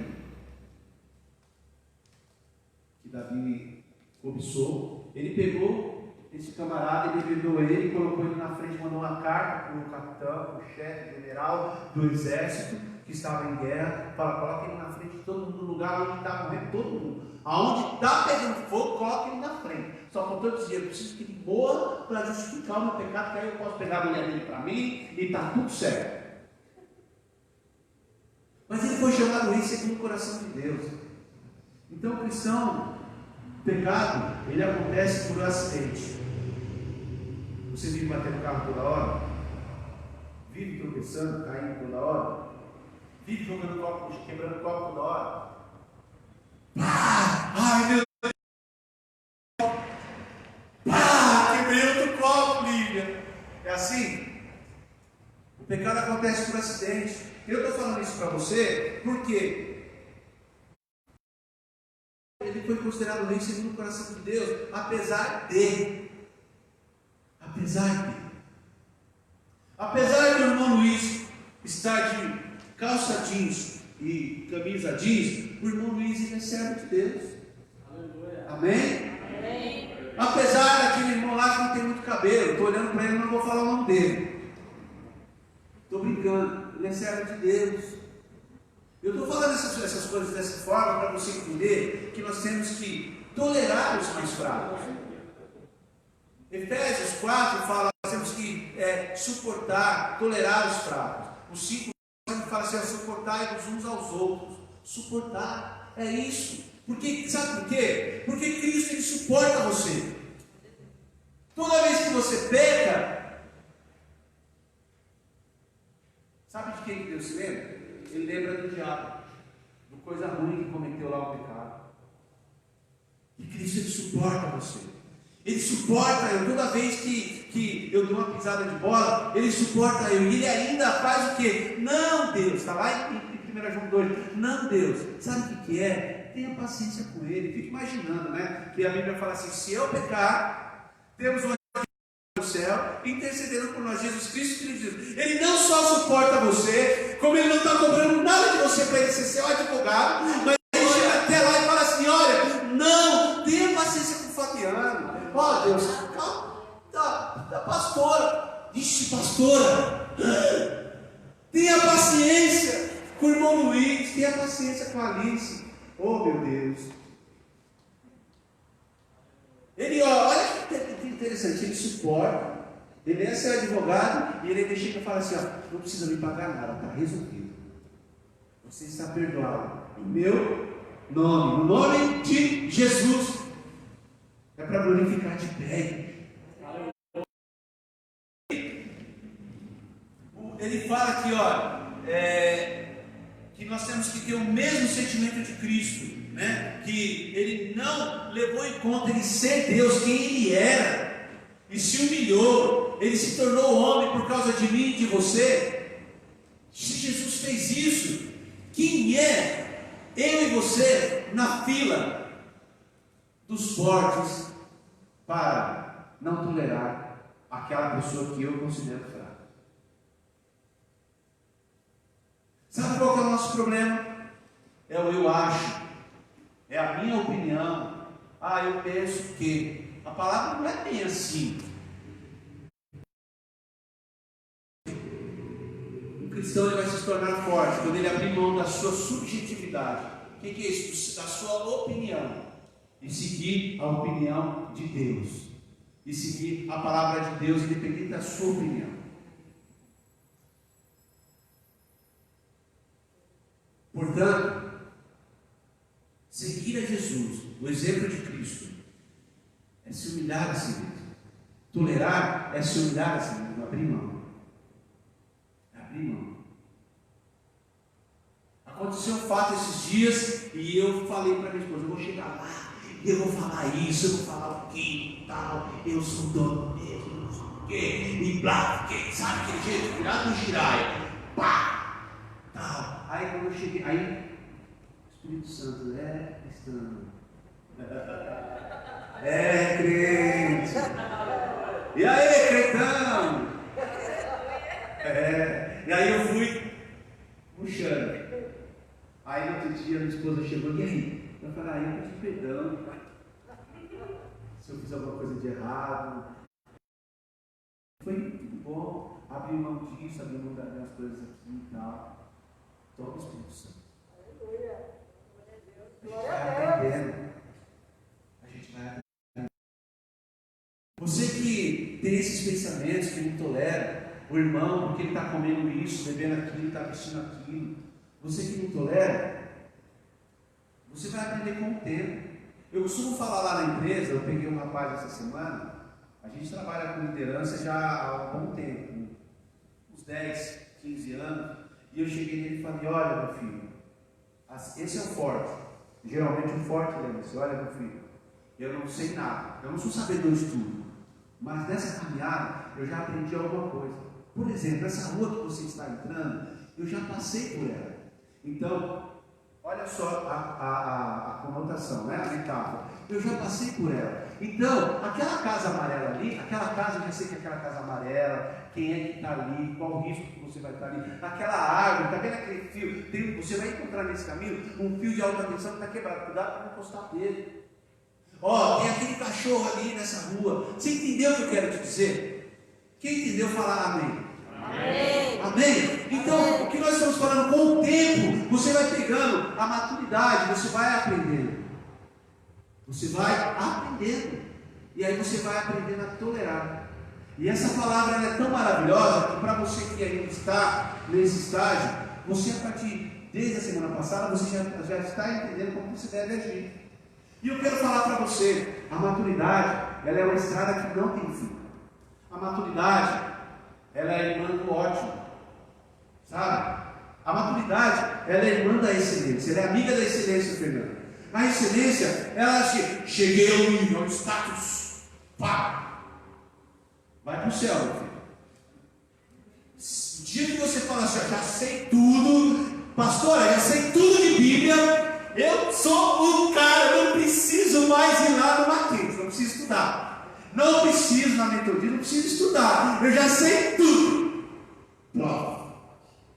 que Davi cobiçou, ele pegou esse camarada, ele envenenou ele, colocou ele na frente, mandou uma carta para o capitão, para o chefe general do exército que estava em guerra, coloca ele na frente de todo mundo, no lugar onde está morrendo todo mundo, aonde está pegando fogo, coloca ele na frente. Só faltou dizer, eu preciso que ele morra para justificar o meu pecado, que aí eu posso pegar a mulher dele para mim e está tudo certo. Mas ele foi chamado rei segundo o coração de Deus. Então, o cristão, o pecado, ele acontece por acidente. Você vive batendo carro toda hora? Vive tropeçando, caindo toda hora? Vive jogando copo, quebrando copo toda hora? Ai meu Deus! Quebrei outro copo, Lívia. É assim? O pecado acontece por acidente. Eu estou falando isso para você porque ele foi considerado rei segundo o coração de Deus, apesar do irmão Luiz estar de calça jeans e camisa jeans, o irmão Luiz ele é servo de Deus. Amém? Apesar daquele irmão lá que não tem muito cabelo, estou olhando para ele, não vou falar o nome dele. Estou brincando, ele é servo de Deus. Eu estou falando essas coisas dessa forma para você entender que nós temos que tolerar os mais fracos. Efésios 4 fala que nós temos que suportar, tolerar os fracos. O 5 fala assim, suportar uns aos outros. Suportar, é isso. Porque, sabe por quê? Porque Cristo ele suporta você. Toda vez que você peca, sabe de quem Deus se lembra? Ele lembra do diabo, do coisa ruim que cometeu lá o pecado. E Cristo ele suporta você. Ele suporta eu. Toda vez que eu dou uma pisada de bola, ele suporta eu. E ele ainda faz o quê? Não, Deus. Está lá em 1 João 2. Não, Deus. Sabe o que é? Tenha paciência com ele. Fica imaginando, né? Que a Bíblia fala assim: se eu pecar, temos um no céu, intercedendo por nós, Jesus Cristo, ele não só suporta você, como ele não está cobrando nada de você para ele ser seu advogado, mas ele chega até lá e fala assim: olha, não, tenha paciência com o Fabiano. Ó Deus, da pastora, ixi, pastora, tenha paciência com o irmão Luiz, tenha paciência com a Alice. Oh meu Deus. Ele, olha que interessante, ele suporta, ele é seu advogado e ele chega e fala assim: ó, não precisa me pagar nada, está resolvido. Você está perdoado. No meu nome, no nome de Jesus. É para glorificar de pé. Ele fala aqui, ó, que nós temos que ter o mesmo sentimento de Cristo. Né? Que ele não levou em conta ele ser Deus, quem ele era. e se humilhou, ele se tornou homem por causa de mim e de você. Se Jesus fez isso, quem é eu e você na fila dos fortes para não tolerar aquela pessoa que eu considero fraca? Sabe qual que é o nosso problema? É o eu acho, é a minha opinião. Eu penso que a palavra não é bem assim. Um cristão ele vai se tornar forte quando ele abrir mão da sua subjetividade. O que é isso? Da sua opinião. E seguir a opinião de Deus. E seguir a palavra de Deus, independente da sua opinião. Portanto, seguir a Jesus, o exemplo de Cristo, é se humilhar a si mesmo. Tolerar é se humilhar a si mesmo, abrir mão. Abrir mão. Aconteceu um fato esses dias e eu falei para minha esposa: eu vou chegar lá, eu vou falar isso, eu vou falar o que, tal, eu sou dono mesmo, não sei o que, e blá, que, sabe aquele jeito, virado no girai, pá, tal. Aí quando eu cheguei, aí Espírito Santo é cristão, é crente, e aí crentão, e aí eu fui puxando. Aí no outro dia minha esposa chegou: e aí? Eu falei: eu pedi perdão se eu fiz alguma coisa de errado. Foi muito bom abrir mão disso, abrir mão das coisas aqui e tal. Toma o Espírito Santo. Glória a Deus. A gente vai aprendendo. Você que tem esses pensamentos, que não tolera o irmão porque ele está comendo isso, bebendo aquilo, está vestindo aquilo. Você que não tolera, você vai aprender com o tempo. Eu costumo falar lá na empresa, eu peguei um rapaz essa semana, a gente trabalha com liderança já há um bom tempo, uns 10, 15 anos, e eu cheguei nele e falei: olha meu filho, esse é o forte, geralmente o forte lembra assim: olha meu filho, eu não sei nada, eu não sou sabedor de tudo, mas nessa caminhada eu já aprendi alguma coisa. Por exemplo, essa rua que você está entrando, eu já passei por ela. Então, olha só a conotação, né? A metáfora. Eu já passei por ela. Então, aquela casa amarela ali, aquela casa, eu já sei que é aquela casa amarela, quem é que está ali, qual o risco que você vai estar ali, aquela árvore, está vendo aquele fio? Você vai encontrar nesse caminho um fio de alta tensão que está quebrado, cuidado para não encostar nele. Tem aquele cachorro ali nessa rua. Você entendeu o que eu quero te dizer? Quem entendeu, falar amém. Amém. Amém? Então, o que nós estamos falando, com o tempo, você vai pegando a maturidade, você vai aprendendo. Você vai aprendendo. E aí você vai aprendendo a tolerar. E essa palavra ela é tão maravilhosa que para você que ainda está nesse estágio, você a partir, desde a semana passada, você já está entendendo como você deve agir. E eu quero falar para você, a maturidade, ela é uma estrada que não tem fim. A maturidade, ela é irmã do ótimo, sabe? A maturidade, ela é irmã da excelência, ela é amiga da excelência, Fernando. A excelência, ela cheguei ao nível, ao status, pá, vai para o céu, meu filho. O dia que você fala assim: já sei tudo, pastor, já sei tudo de Bíblia, eu sou o cara, eu não preciso mais ir lá no Matheus, não preciso estudar. Não preciso na metodologia, não preciso estudar. Eu já sei tudo. Pronto.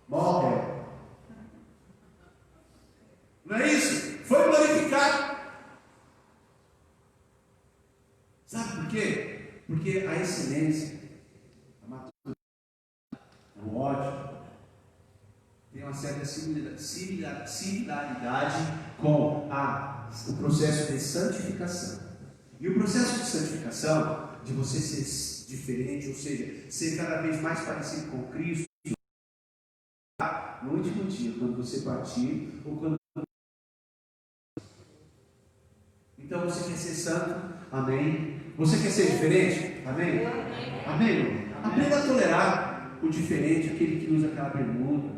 Morre. Não é isso? Foi glorificado. Sabe por quê? Porque a excelência, a maturidade, o ódio, tem uma certa similaridade com o processo de santificação. E o processo de santificação, de você ser diferente, ou seja, ser cada vez mais parecido com Cristo, no último dia, quando você partir, ou quando... Então você quer ser santo? Amém? Você quer ser diferente? Amém? Amém? Aprenda a tolerar o diferente, aquele que usa aquela bermuda,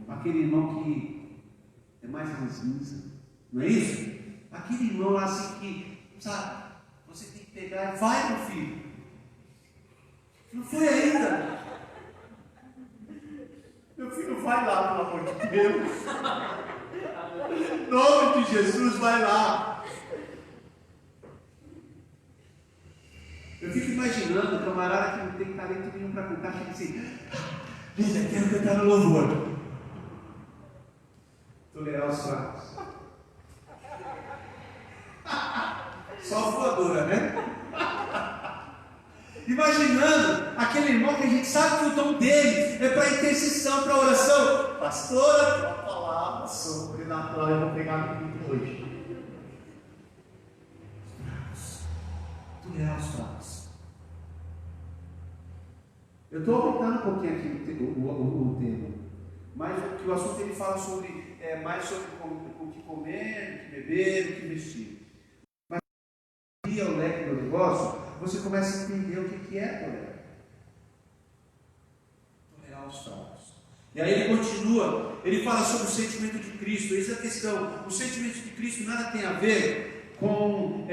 aquele irmão que é mais ranzinza, não é isso? Aquele irmão assim que, sabe, você tem que pegar, vai meu filho, Não foi ainda. Meu filho, vai lá, pelo amor de Deus. Em nome de Jesus, vai lá. Eu fico imaginando o camarada que não tem talento nenhum para cantar, chega assim, Lídia, quero cantar no louvor. Tolerar os fracos. Só voadora, né? Imaginando aquele irmão que a gente sabe que o dom dele é para intercessão, para oração. Pastora, a palavra sobrenatural, eu vou pegar muito hoje. Tolerar os fracos. Eu estou aumentando um pouquinho aqui o tema, mas que o assunto ele fala sobre, mais sobre o que comer, o que beber, o que vestir. Mas o leque do negócio, você começa a entender o que é tolerar os fracos. E aí ele continua, ele fala sobre o sentimento de Cristo. Essa é a questão. O sentimento de Cristo nada tem a ver com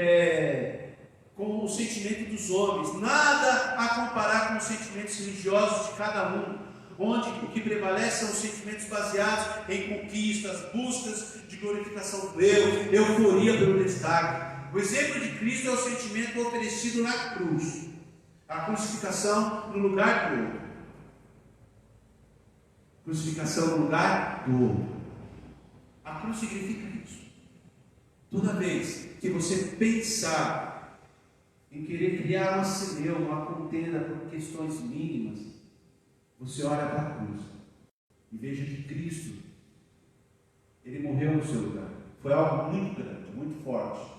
o sentimento dos homens, nada a comparar com os sentimentos religiosos de cada um, onde o que prevalece são os sentimentos baseados em conquistas, buscas de glorificação do eu, euforia pelo destaque. O exemplo de Cristo é o sentimento oferecido na cruz, a crucificação no lugar do outro. Crucificação no lugar do outro. A cruz significa isso. Toda vez que você pensar em querer criar uma celeuma, uma contenda por questões mínimas, você olha para a cruz e veja que Cristo, Ele morreu no seu lugar. Foi algo muito grande, muito forte.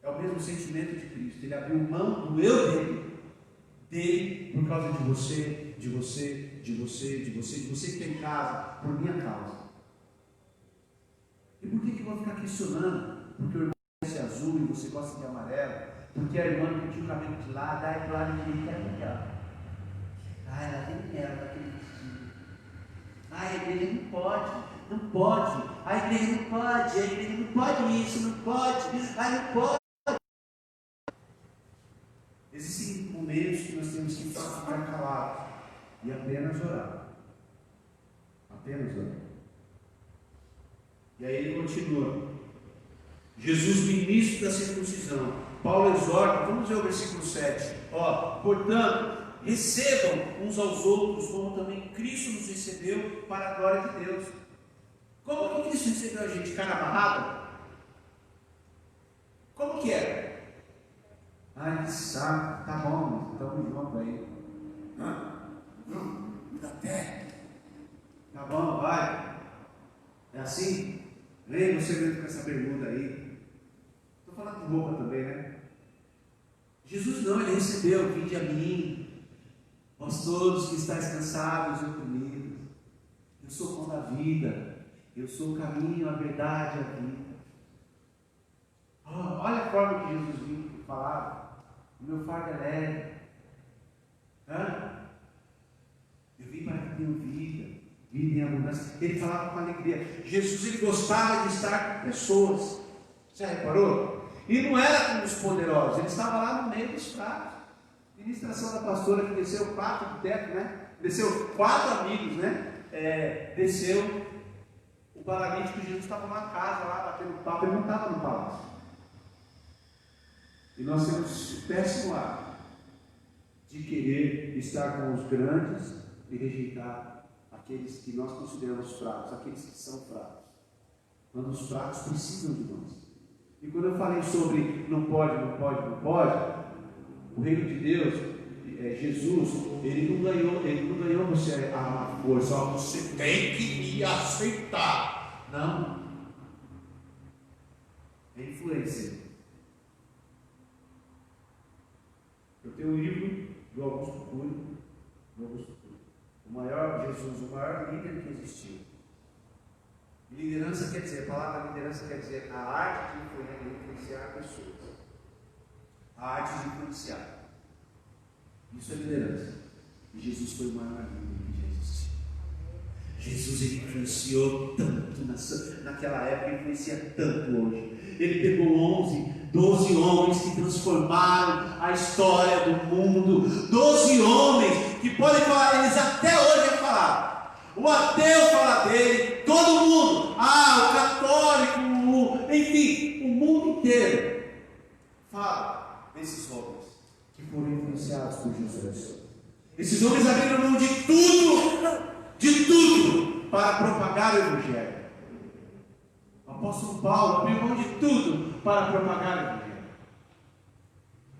É o mesmo sentimento de Cristo. Ele abriu mão do eu dele por causa de você, de você que está em casa, por minha causa. E por que eu vou ficar questionando? Porque o irmão gosta de azul e você gosta de amarelo? Porque a irmã pediu o cabelo de lá, dá e lá ninguém quer melhor. Ai, ela tem mel naquele vestido. Ai, a igreja não pode. A igreja não pode isso, não pode. Ai, não pode. Existem momentos que nós temos que ficar calados e apenas orar. Apenas orar. E aí ele continua. Jesus, ministro da circuncisão. Paulo exorta, vamos ver o versículo 7. Portanto, recebam uns aos outros, como também Cristo nos recebeu para a glória de Deus. Como que Cristo recebeu a gente? Cara amarrada? Como que era? Ai, que saco, tá bom, estamos juntos aí. Até. Tá bom, vai. É assim? Vem você mesmo com essa bermuda aí. Estou falando de roupa também, né? Jesus não, ele recebeu, vinde a mim, vós todos que estáis cansados e oprimidos. Eu sou o pão da vida, eu sou o caminho, a verdade e a vida. Olha a forma que Jesus vinha falar. O meu fardo é leve. Eu vim para que tenham vida em abundância. Ele falava com alegria. Jesus, ele gostava de estar com pessoas. Você já reparou? E não era com os poderosos, ele estava lá no meio dos fracos. Ministração da pastora que desceu 4 do teto, né? Desceu 4 amigos, né? Desceu o paralítico. Jesus estava numa casa lá batendo papo, ele não estava no palácio. E nós temos o péssimo hábito de querer estar com os grandes e rejeitar aqueles que nós consideramos fracos, aqueles que são fracos. Quando os fracos precisam de nós. E quando eu falei sobre não pode, o reino de Deus, Jesus, ele não ganhou você a força, você tem que me aceitar. Não. É influência. Eu tenho um livro do Augusto Cury, o maior líder que existiu. Liderança quer dizer, a palavra liderança quer dizer a arte de influenciar pessoas. A arte de influenciar. Isso é liderança. E Jesus foi o maior líder que já existiu. Jesus, ele influenciou tanto naquela época, influencia tanto hoje. Ele pegou 12 homens que transformaram a história do mundo. 12 homens podem falar, eles até hoje falaram. O ateu fala dele, todo mundo, o católico, enfim, o mundo inteiro fala desses homens que foram influenciados por Jesus. Esses homens abriram mão de tudo, para propagar o Evangelho. O apóstolo Paulo abriu mão de tudo para propagar o Evangelho.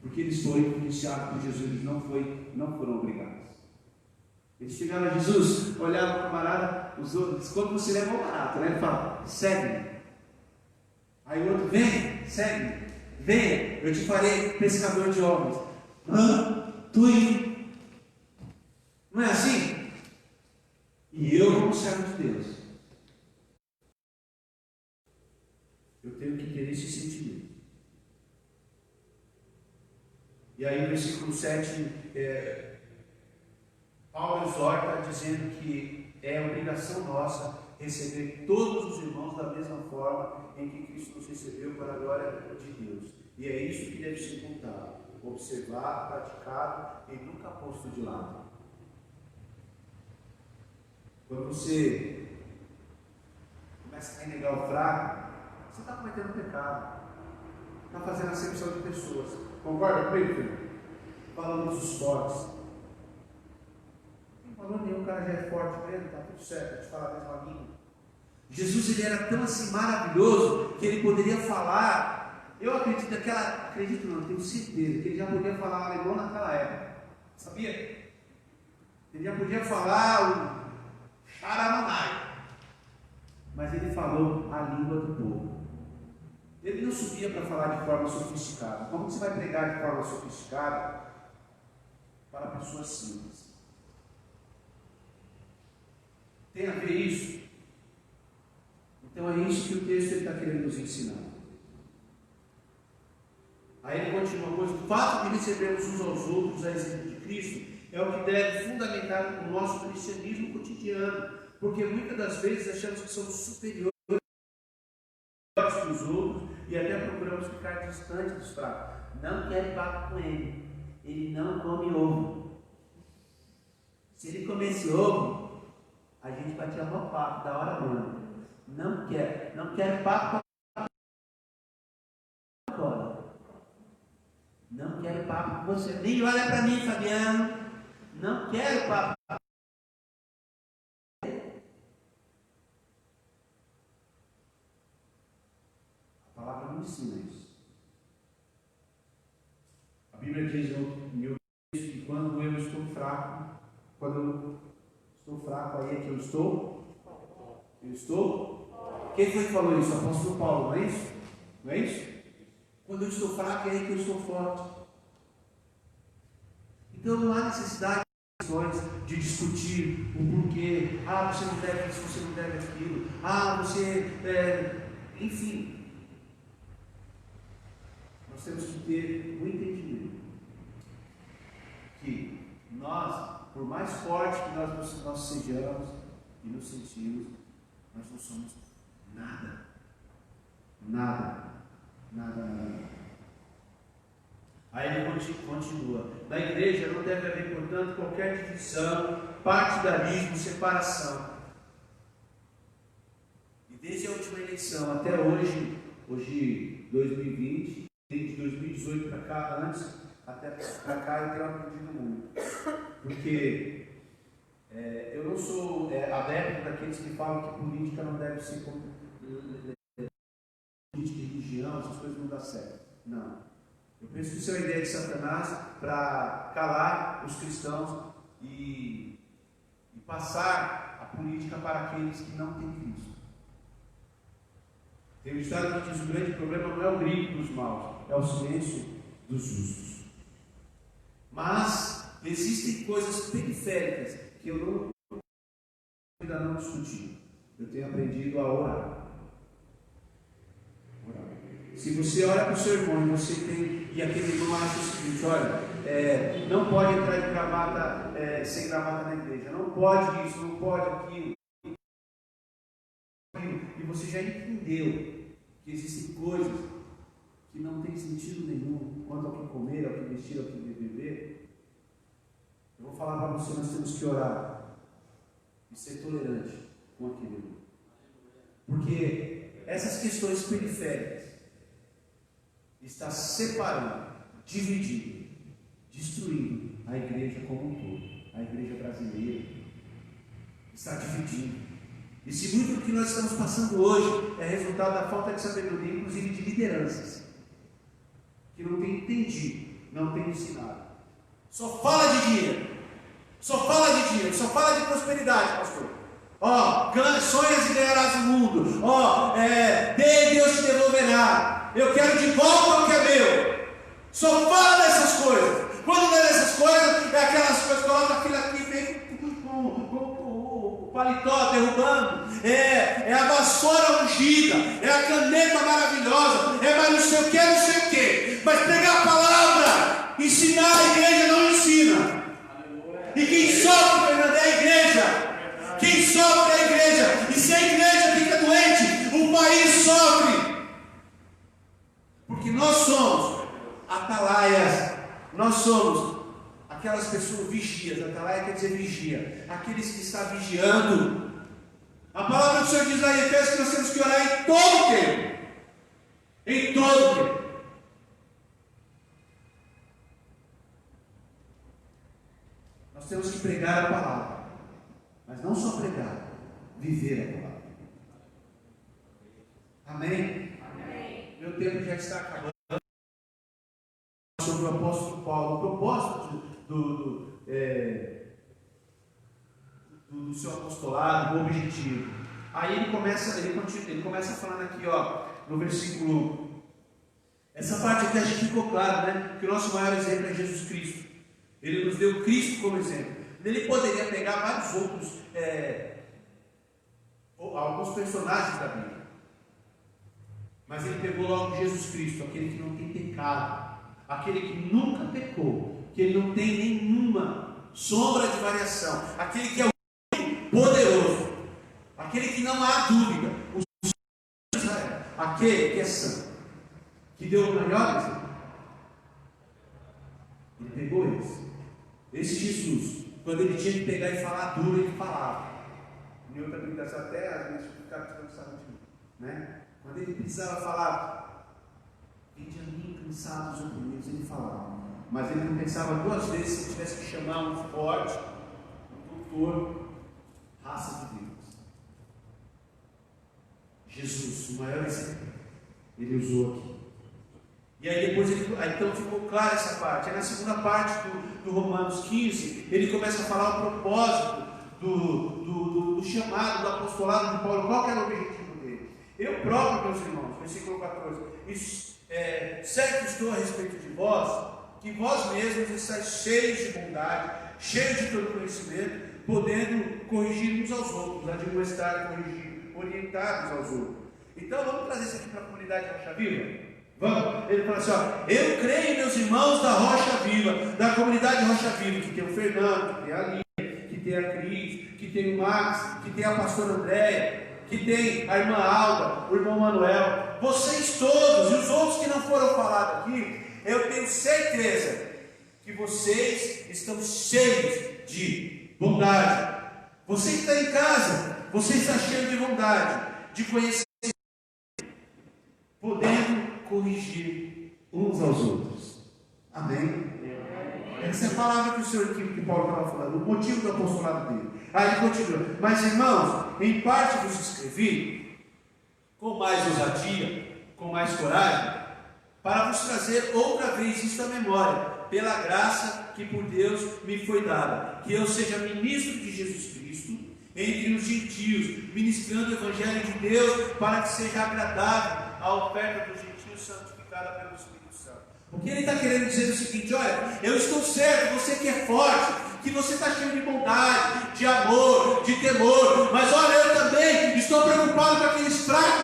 Porque eles foram influenciados por Jesus, eles não foram obrigados. Eles chegaram a Jesus, olharam para o camarada, os outros, quando você leva o barato, né? Ele fala, segue-me. Aí o outro, vem, segue-me. Venha, eu te farei pescador de homens. Tu indo. Não é assim? E eu, como servo de Deus, eu tenho que ter esse sentimento. E aí no versículo 7, Paulo exorta dizendo que é obrigação nossa receber todos os irmãos da mesma forma em que Cristo nos recebeu para a glória de Deus. E é isso que deve ser contado, observado, praticado e nunca posto de lado. Quando você começa a renegar o fraco, você está cometendo pecado, está fazendo acepção de pessoas. Concorda comigo, filho? Falando dos fortes. Não tem valor nenhum, o cara já é forte mesmo, está tudo certo, a gente fala a mesma língua. Jesus, ele era tão assim maravilhoso que ele poderia falar, eu acredito tenho certeza que ele já podia falar alemão naquela época, sabia? Ele já podia falar o Charamanai, mas ele falou a língua do povo. Ele não subia para falar de forma sofisticada. Como você vai pregar de forma sofisticada para pessoas simples? Tem a ver isso? Então é isso que o texto está querendo nos ensinar. Aí ele continua, pois o fato de recebermos uns aos outros a exemplo de Cristo é o que deve fundamentar o nosso cristianismo cotidiano, porque muitas das vezes achamos que somos superiores que os outros e até procuramos ficar distantes dos fracos. Não quero papo com ele, ele não come ovo. Se ele comesse ovo, a gente batia mó papo, da hora mesmo. Não quero papo agora. Não quero papo com você. Nem olha para mim, Fabiano. Não quero papo. A palavra não ensina isso. A Bíblia diz no meu texto que quando eu estou fraco, aí é que eu estou. Quem foi que falou isso? O apóstolo Paulo, não é isso? Não é isso? Quando eu estou fraco, é aí que eu estou forte. Então não há necessidade de discutir o porquê. Você não deve isso, você não deve aquilo. Enfim. Nós temos que ter um entendimento que nós, por mais forte que nós sejamos e nos sentimos, nós não somos nada. Aí ele continua. Na igreja não deve haver, portanto, qualquer divisão, partidarismo, separação. E desde a última eleição até hoje 2020, desde 2018 para cá, antes, até para cá, eu tenho aprendido muito. Porque eu não sou adepto daqueles que falam que política não deve ser política de religião, essas coisas não dão certo. Não. Eu penso que isso é uma ideia de Satanás para calar os cristãos e passar a política para aqueles que não têm Cristo. Tem um ditado que diz: o grande problema não é o grito dos maus, é o silêncio dos justos. Mas existem coisas periféricas que eu ainda não discuti. Eu tenho aprendido a orar. Se você olha para o seu irmão e você tem, e aquele irmão acha o seguinte: olha, não pode entrar de gravata, sem gravata na igreja, não pode isso, não pode aquilo, e você já entendeu que existem coisas que não têm sentido nenhum quanto ao que comer, ao que vestir, ao que beber, eu vou falar falar para você, nós temos que orar e ser tolerante com aquele irmão. Porque essas questões periféricas estão separando, dividindo, destruindo a igreja como um todo. A igreja brasileira está dividindo. E se muito do que nós estamos passando hoje é resultado da falta de sabedoria, inclusive de lideranças, que não tem entendido, não tem ensinado. Só fala de dinheiro, só fala de dinheiro, só fala de prosperidade, pastor. Sonhas e ganharás o mundo. Dê e Deus te devolverá. Eu quero de volta o que é meu. Só fala dessas coisas. Quando não é dessas coisas, é aquelas coisas que coloca a filha aqui, vem com o paletó derrubando. É a vassoura ungida, é a caneta maravilhosa, é mais não sei o que, não sei o que. Mas pregar a palavra, ensinar a igreja não ensina. E quem sofre, Fernando, é a igreja. Quem sofre é a igreja. E se a igreja fica doente, o país sofre. Porque nós somos atalaias. Nós somos aquelas pessoas vigias. Atalaia quer dizer vigia. Aqueles que estão vigiando. A palavra do Senhor diz lá em Efésios que nós temos que orar em todo o tempo. Em todo o tempo. Nós temos que pregar a palavra. Mas não só pregar, viver a palavra. Amém? Amém. Meu tempo já está acabando. Sobre o apóstolo Paulo, o propósito do seu apostolado, o objetivo. Aí ele começa falando aqui, no versículo. Essa parte aqui a gente ficou claro, né? Que o nosso maior exemplo é Jesus Cristo. Ele nos deu Cristo como exemplo. Ele poderia pegar vários outros, alguns personagens da Bíblia. Mas ele pegou logo Jesus Cristo, aquele que não tem pecado, aquele que nunca pecou, que ele não tem nenhuma sombra de variação, aquele que é o poderoso, aquele que não há dúvida, o Senhor de Israel, aquele que é santo, que deu o maior exemplo. Ele pegou esse Jesus. Quando ele tinha que pegar e falar duro, ele falava. Em outra habilitação até, às vezes, ficava cansado de mim. Né? Quando ele precisava falar, vinde a mim cansados e oprimidos, ele falava. Mas ele não pensava duas vezes se tivesse que chamar um forte, um doutor, raça de Deus. Jesus, o maior exemplo, ele usou aqui. E aí depois então ficou clara essa parte. Aí na segunda parte do Romanos 15, ele começa a falar o propósito do chamado, do apostolado de Paulo. Qual que era o objetivo dele? Eu próprio, meus irmãos, versículo 14, certo estou a respeito de vós, que vós mesmos estáis cheios de bondade, cheios de todo conhecimento, podendo corrigir uns aos outros, admoestar, corrigir, orientar uns aos outros. Então vamos trazer isso aqui para a comunidade Rocha Viva? Vamos? Ele fala assim, eu creio em meus irmãos da Rocha Viva, da comunidade Rocha Viva, que tem o Fernando, que tem a Lívia, que tem a Cris, que tem o Max, que tem a pastora Andréia, que tem a irmã Alda, o irmão Manuel, vocês todos, e os outros que não foram falados aqui, eu tenho certeza que vocês estão cheios de bondade. Você que está em casa, você está cheio de bondade, de conhecimento, podendo corrigir uns aos outros. Amém? Essa é a palavra que o Senhor, que Paulo estava falando, o motivo do apostolado dele. Aí ele continua, mas irmãos, em parte vos escrevi, com mais ousadia, com mais coragem, para vos trazer outra vez isto à memória, pela graça que por Deus me foi dada, que eu seja ministro de Jesus Cristo, entre os gentios, ministrando o Evangelho de Deus, para que seja agradável a oferta dos gentios santificada pelo Espírito Santo. O que ele está querendo dizer é o seguinte, olha, eu estou certo, você que é forte, que você está cheio de bondade, de amor, de temor, mas olha, eu também estou preocupado com aqueles fracos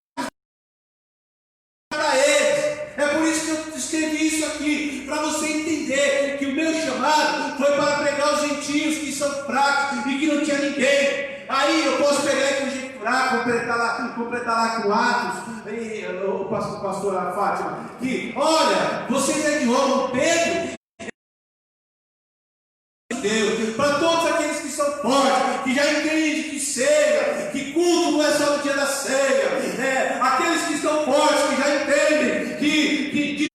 para eles. É por isso que eu escrevi isso aqui, para você entender que o meu chamado foi para pregar os gentios que são fracos e que não tinha ninguém. Aí eu posso pegar e gente fraco, completar lá com Atos, e o pastor Fátima, que olha, vocês é de Roma, Pedro, Deus, para que já entende que ceia, que culto não é só no dia da ceia, aqueles que estão fortes, que já entendem que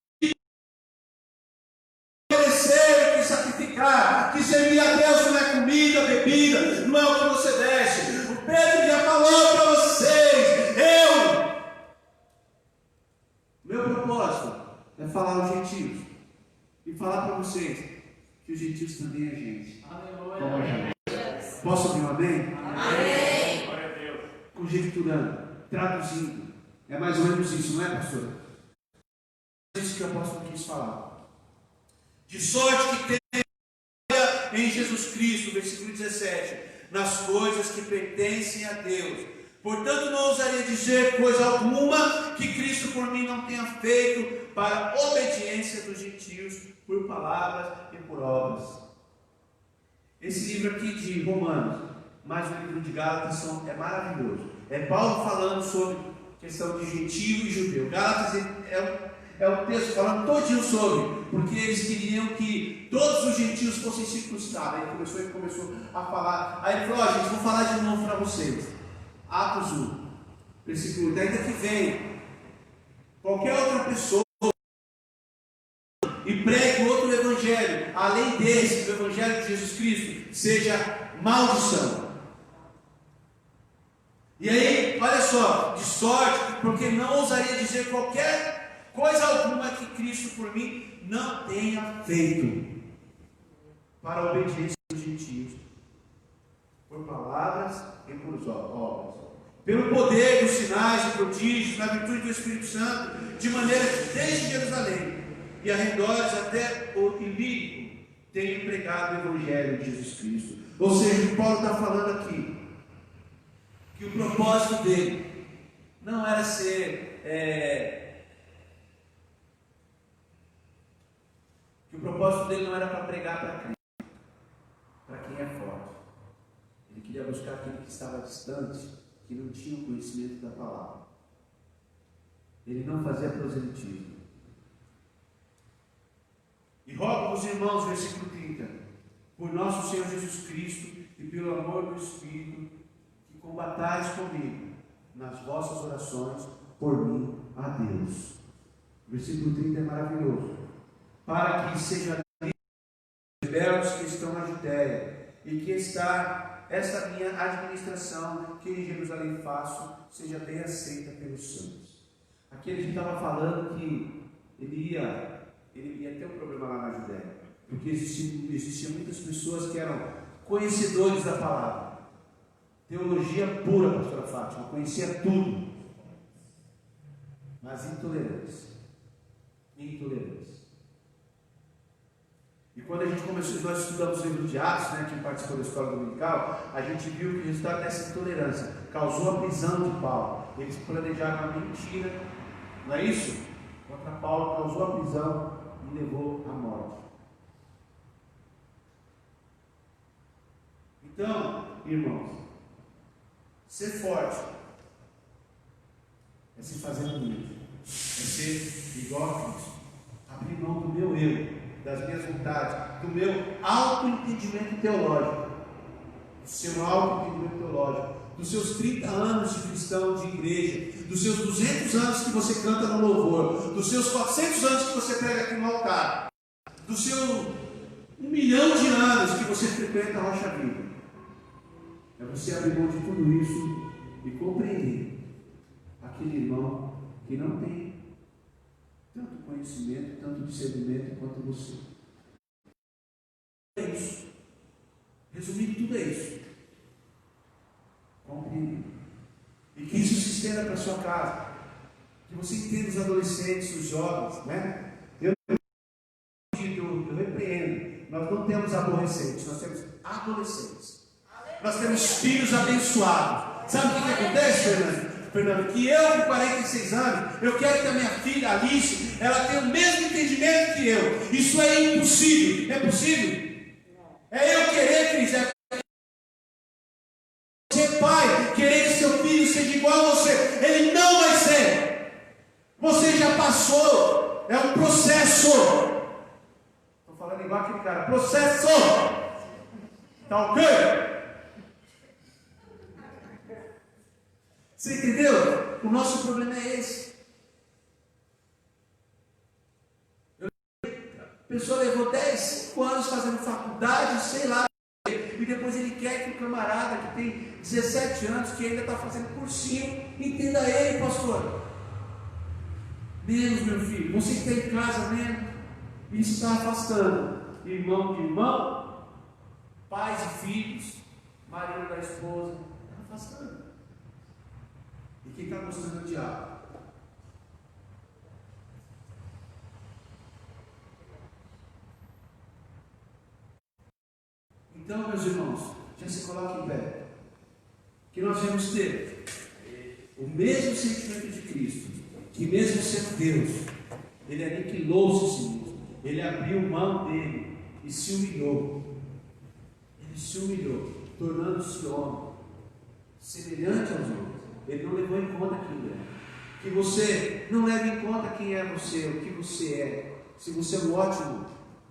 oferecer, que sacrificar, que servir a Deus não é comida, bebida, não é o que você desce. O Pedro já falou para vocês, meu propósito é falar aos gentios e falar para vocês que os gentios também é gente. Aleluia. Como a gente. Posso ouvir um amém? Amém. Conjecturando, traduzindo. É mais ou menos isso, não é, pastor? É isso que o apóstolo quis falar. De sorte que tem em Jesus Cristo, versículo 17, nas coisas que pertencem a Deus. Portanto, não ousaria dizer coisa alguma que Cristo por mim não tenha feito para a obediência dos gentios, por palavras e por obras. Esse livro aqui de Romanos, mais o livro de Gálatas, maravilhoso. É Paulo falando sobre questão de gentio e judeu. Gálatas é o texto falando todinho sobre, porque eles queriam que todos os gentios fossem circuncidados. Aí ele começou a falar. Aí ele falou: gente, vou falar de novo para vocês. Atos 1, versículo 10, ainda que vem qualquer outra pessoa e pregue outro evangelho, além desse, do evangelho de Jesus Cristo, seja maldição. E aí, olha só, de sorte, porque não ousaria dizer qualquer coisa alguma que Cristo por mim não tenha feito para a obediência dos gentios, por palavras e por obras, pelo poder dos sinais e prodígios, na virtude do Espírito Santo, de maneira que desde Jerusalém e arredores até o Ilírico tenho pregado o Evangelho de Jesus Cristo. Ou seja, Paulo está falando aqui que o propósito dele não era ser que o propósito dele não era para pregar para Cristo, para quem é forte. Ele queria buscar aquele que estava distante, que não tinha o conhecimento da palavra. Ele não fazia proselitismo. E rogo-vos, irmãos, versículo 30, por nosso Senhor Jesus Cristo e pelo amor do Espírito, que combatais comigo nas vossas orações por mim a Deus. O versículo 30 é maravilhoso. Para que sejam rebeldes que estão na Judéia, e que esta minha administração que em Jerusalém faço seja bem aceita pelos santos. Aqui ele estava falando que ele ia ter um problema lá na Judéia, porque existiam muitas pessoas que eram conhecedores da palavra, teologia pura, pastora Fátima, conhecia tudo, mas intolerantes. E quando nós estudamos o livro de Atos, quem participou da escola dominical, a gente viu que o resultado dessa intolerância causou a prisão de Paulo. Eles planejaram uma mentira, não é isso? Contra Paulo, causou a prisão e levou à morte. Então, irmãos, ser forte é se fazer humilde, é ser igual a Cristo, abrir mão do meu eu, das minhas vontades, do meu autoentendimento teológico, do seu autoentendimento teológico, dos seus 30 anos de cristão de igreja, dos seus 200 anos que você canta no louvor, dos seus 400 anos que você prega aqui no altar, do seu 1 milhão de anos que você frequenta a Rocha Viva. É você abrir mão de tudo isso e compreender aquele irmão que não tem tanto conhecimento, tanto discernimento quanto você. É isso. Resumindo, tudo é isso. Compreender. E que isso se estenda para a sua casa. Que você entenda os adolescentes, os jovens, Eu repreendo. Nós não temos aborrecentes, nós temos adolescentes. Nós temos filhos abençoados. Sabe o que acontece, Fernando? Que eu, com 46 anos, eu quero que a minha filha, Alice, ela tenha o mesmo entendimento que eu. Isso é impossível. É possível? É eu querer, Cris. É você, pai, querer que seu filho seja igual a você. Ele não vai ser. Você já passou. É um processo. Estou falando igual aquele cara. Processo. Tá ok? Você entendeu? O nosso problema é esse. A pessoa levou 10, 5 anos fazendo faculdade, sei lá, e depois ele quer que o camarada que tem 17 anos, que ainda está fazendo cursinho, entenda ele, pastor. Menos, meu filho, você que está em casa mesmo, isso está afastando irmão de irmão, pais e filhos, marido da esposa, está afastando. E quem está gostando é o diabo. Então, meus irmãos, já se coloca em pé, que nós vamos ter o mesmo sentimento de Cristo, que mesmo sendo Deus, Ele aniquilou-se a si mesmo, Ele abriu mão dele e se humilhou. Ele se humilhou, tornando-se homem, semelhante aos homens. Ele não levou em conta quem ele é. Que você não leve em conta quem é você, o que você é. Se você é um ótimo,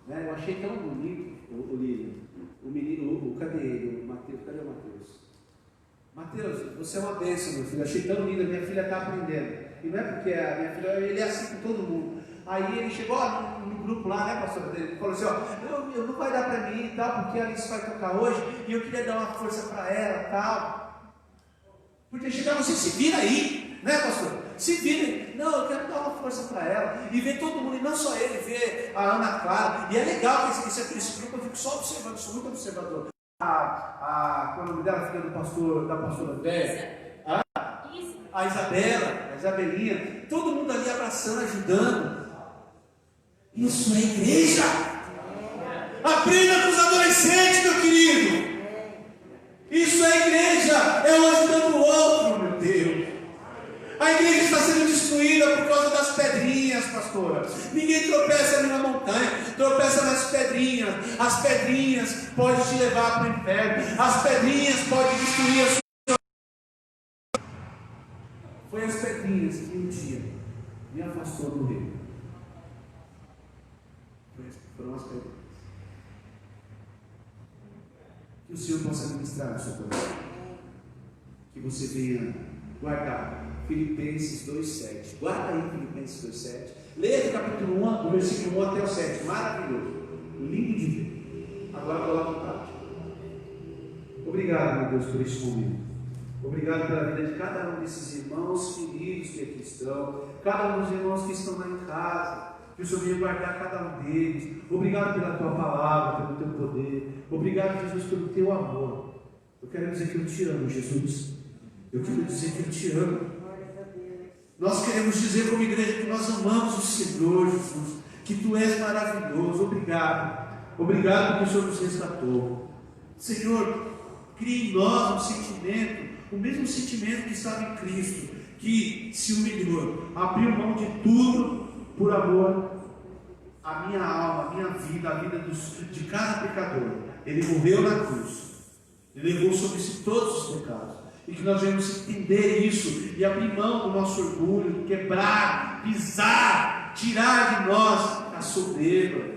né? Eu achei tão bonito o Lívia. O menino, cadê ele? O Mateus, cadê o Mateus? Mateus, você é uma bênção, meu filho. Achei tão lindo, minha filha está aprendendo. E não é porque a minha filha, ele é assim com todo mundo. Aí ele chegou no grupo lá, né, pastor? Ele falou assim: ó, eu não vai dar para mim e tal, porque a Alice vai tocar hoje, e eu queria dar uma força para ela e tal. Porque chegar, você se vira aí, né, pastor? Se vira. Não, eu quero dar uma força para ela. E ver todo mundo, e não só ele, ver a Ana Clara. E é legal que esse grupo eu fico só observando, sou muito observador. Qual é o nome dela, filha da pastora Bé? A Isabela, a Isabelinha, todo mundo ali abraçando, ajudando. Isso é igreja. Aprenda com os adolescentes, meu querido. Isso é igreja, é um ajudando o outro, meu Deus. A igreja está sendo destruída por causa das pedrinhas, pastora. Ninguém tropeça ali na montanha, tropeça nas pedrinhas. As pedrinhas podem te levar para o inferno. As pedrinhas podem destruir a sua. Foi as pedrinhas que um dia me afastou do reino. Foram as pedrinhas. Que o Senhor possa ministrar no seu coração. Que você venha guardar Filipenses 2,7. Guarda aí Filipenses 2,7. Leia do capítulo 1, do versículo 1 até o 7. Maravilhoso. Lindo de ver. Agora coloca em prática. Obrigado, meu Deus, por este momento. Obrigado pela vida de cada um desses irmãos queridos que aqui estão. Cada um dos irmãos que estão lá em casa. Que o Senhor venha guardar cada um deles. Obrigado pela tua palavra, pelo teu poder. Obrigado, Jesus, pelo teu amor. Eu quero dizer que eu te amo, Jesus. Eu quero dizer que eu te amo. Nós queremos dizer como igreja que nós amamos o Senhor, Jesus. Que tu és maravilhoso. Obrigado. Obrigado porque o Senhor nos resgatou. Senhor, crie em nós um sentimento, o mesmo sentimento que estava em Cristo, que se humilhou, abriu mão de tudo por amor à minha alma, à minha vida, à vida de cada pecador. Ele morreu na cruz. Ele levou sobre si todos os pecados. E que nós devemos entender isso e abrir mão do nosso orgulho, quebrar, pisar, tirar de nós a soberba.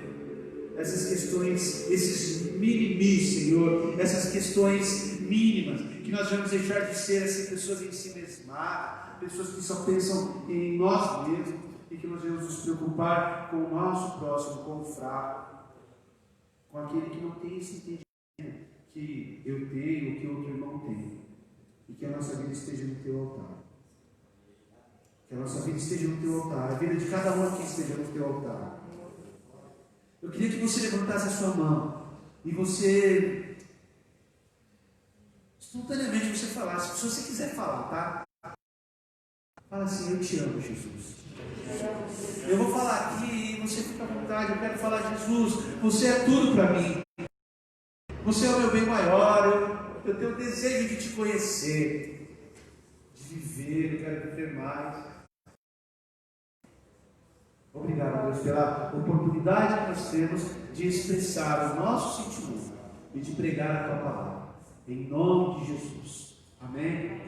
Essas questões, esses minimis, Senhor, essas questões mínimas, que nós devemos deixar de ser essas pessoas em si mesmas, pessoas que só pensam em nós mesmos, e que nós devemos nos preocupar com o nosso próximo, com o fraco, com aquele que não tem esse entendimento que eu tenho, que outro irmão tem. E que a nossa vida esteja no teu altar. Que a nossa vida esteja no teu altar. A vida de cada um aqui esteja no teu altar. Eu queria que você levantasse a sua mão e você, espontaneamente, você falasse. Se você quiser falar, tá? Fala assim: eu te amo, Jesus. Eu vou falar aqui e você fica à vontade. Eu quero falar: Jesus, você é tudo para mim. Você é o meu bem maior. Eu tenho o desejo de te conhecer, de viver. Eu quero viver mais. Obrigado, Deus, pela oportunidade que nós temos de expressar o nosso sentimento e de pregar a tua palavra. Em nome de Jesus. Amém?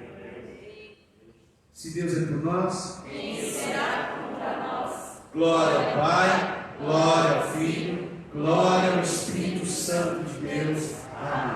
Se Deus é por nós, quem será contra nós? Glória ao Pai, glória ao Filho, glória ao Espírito Santo de Deus. Amém.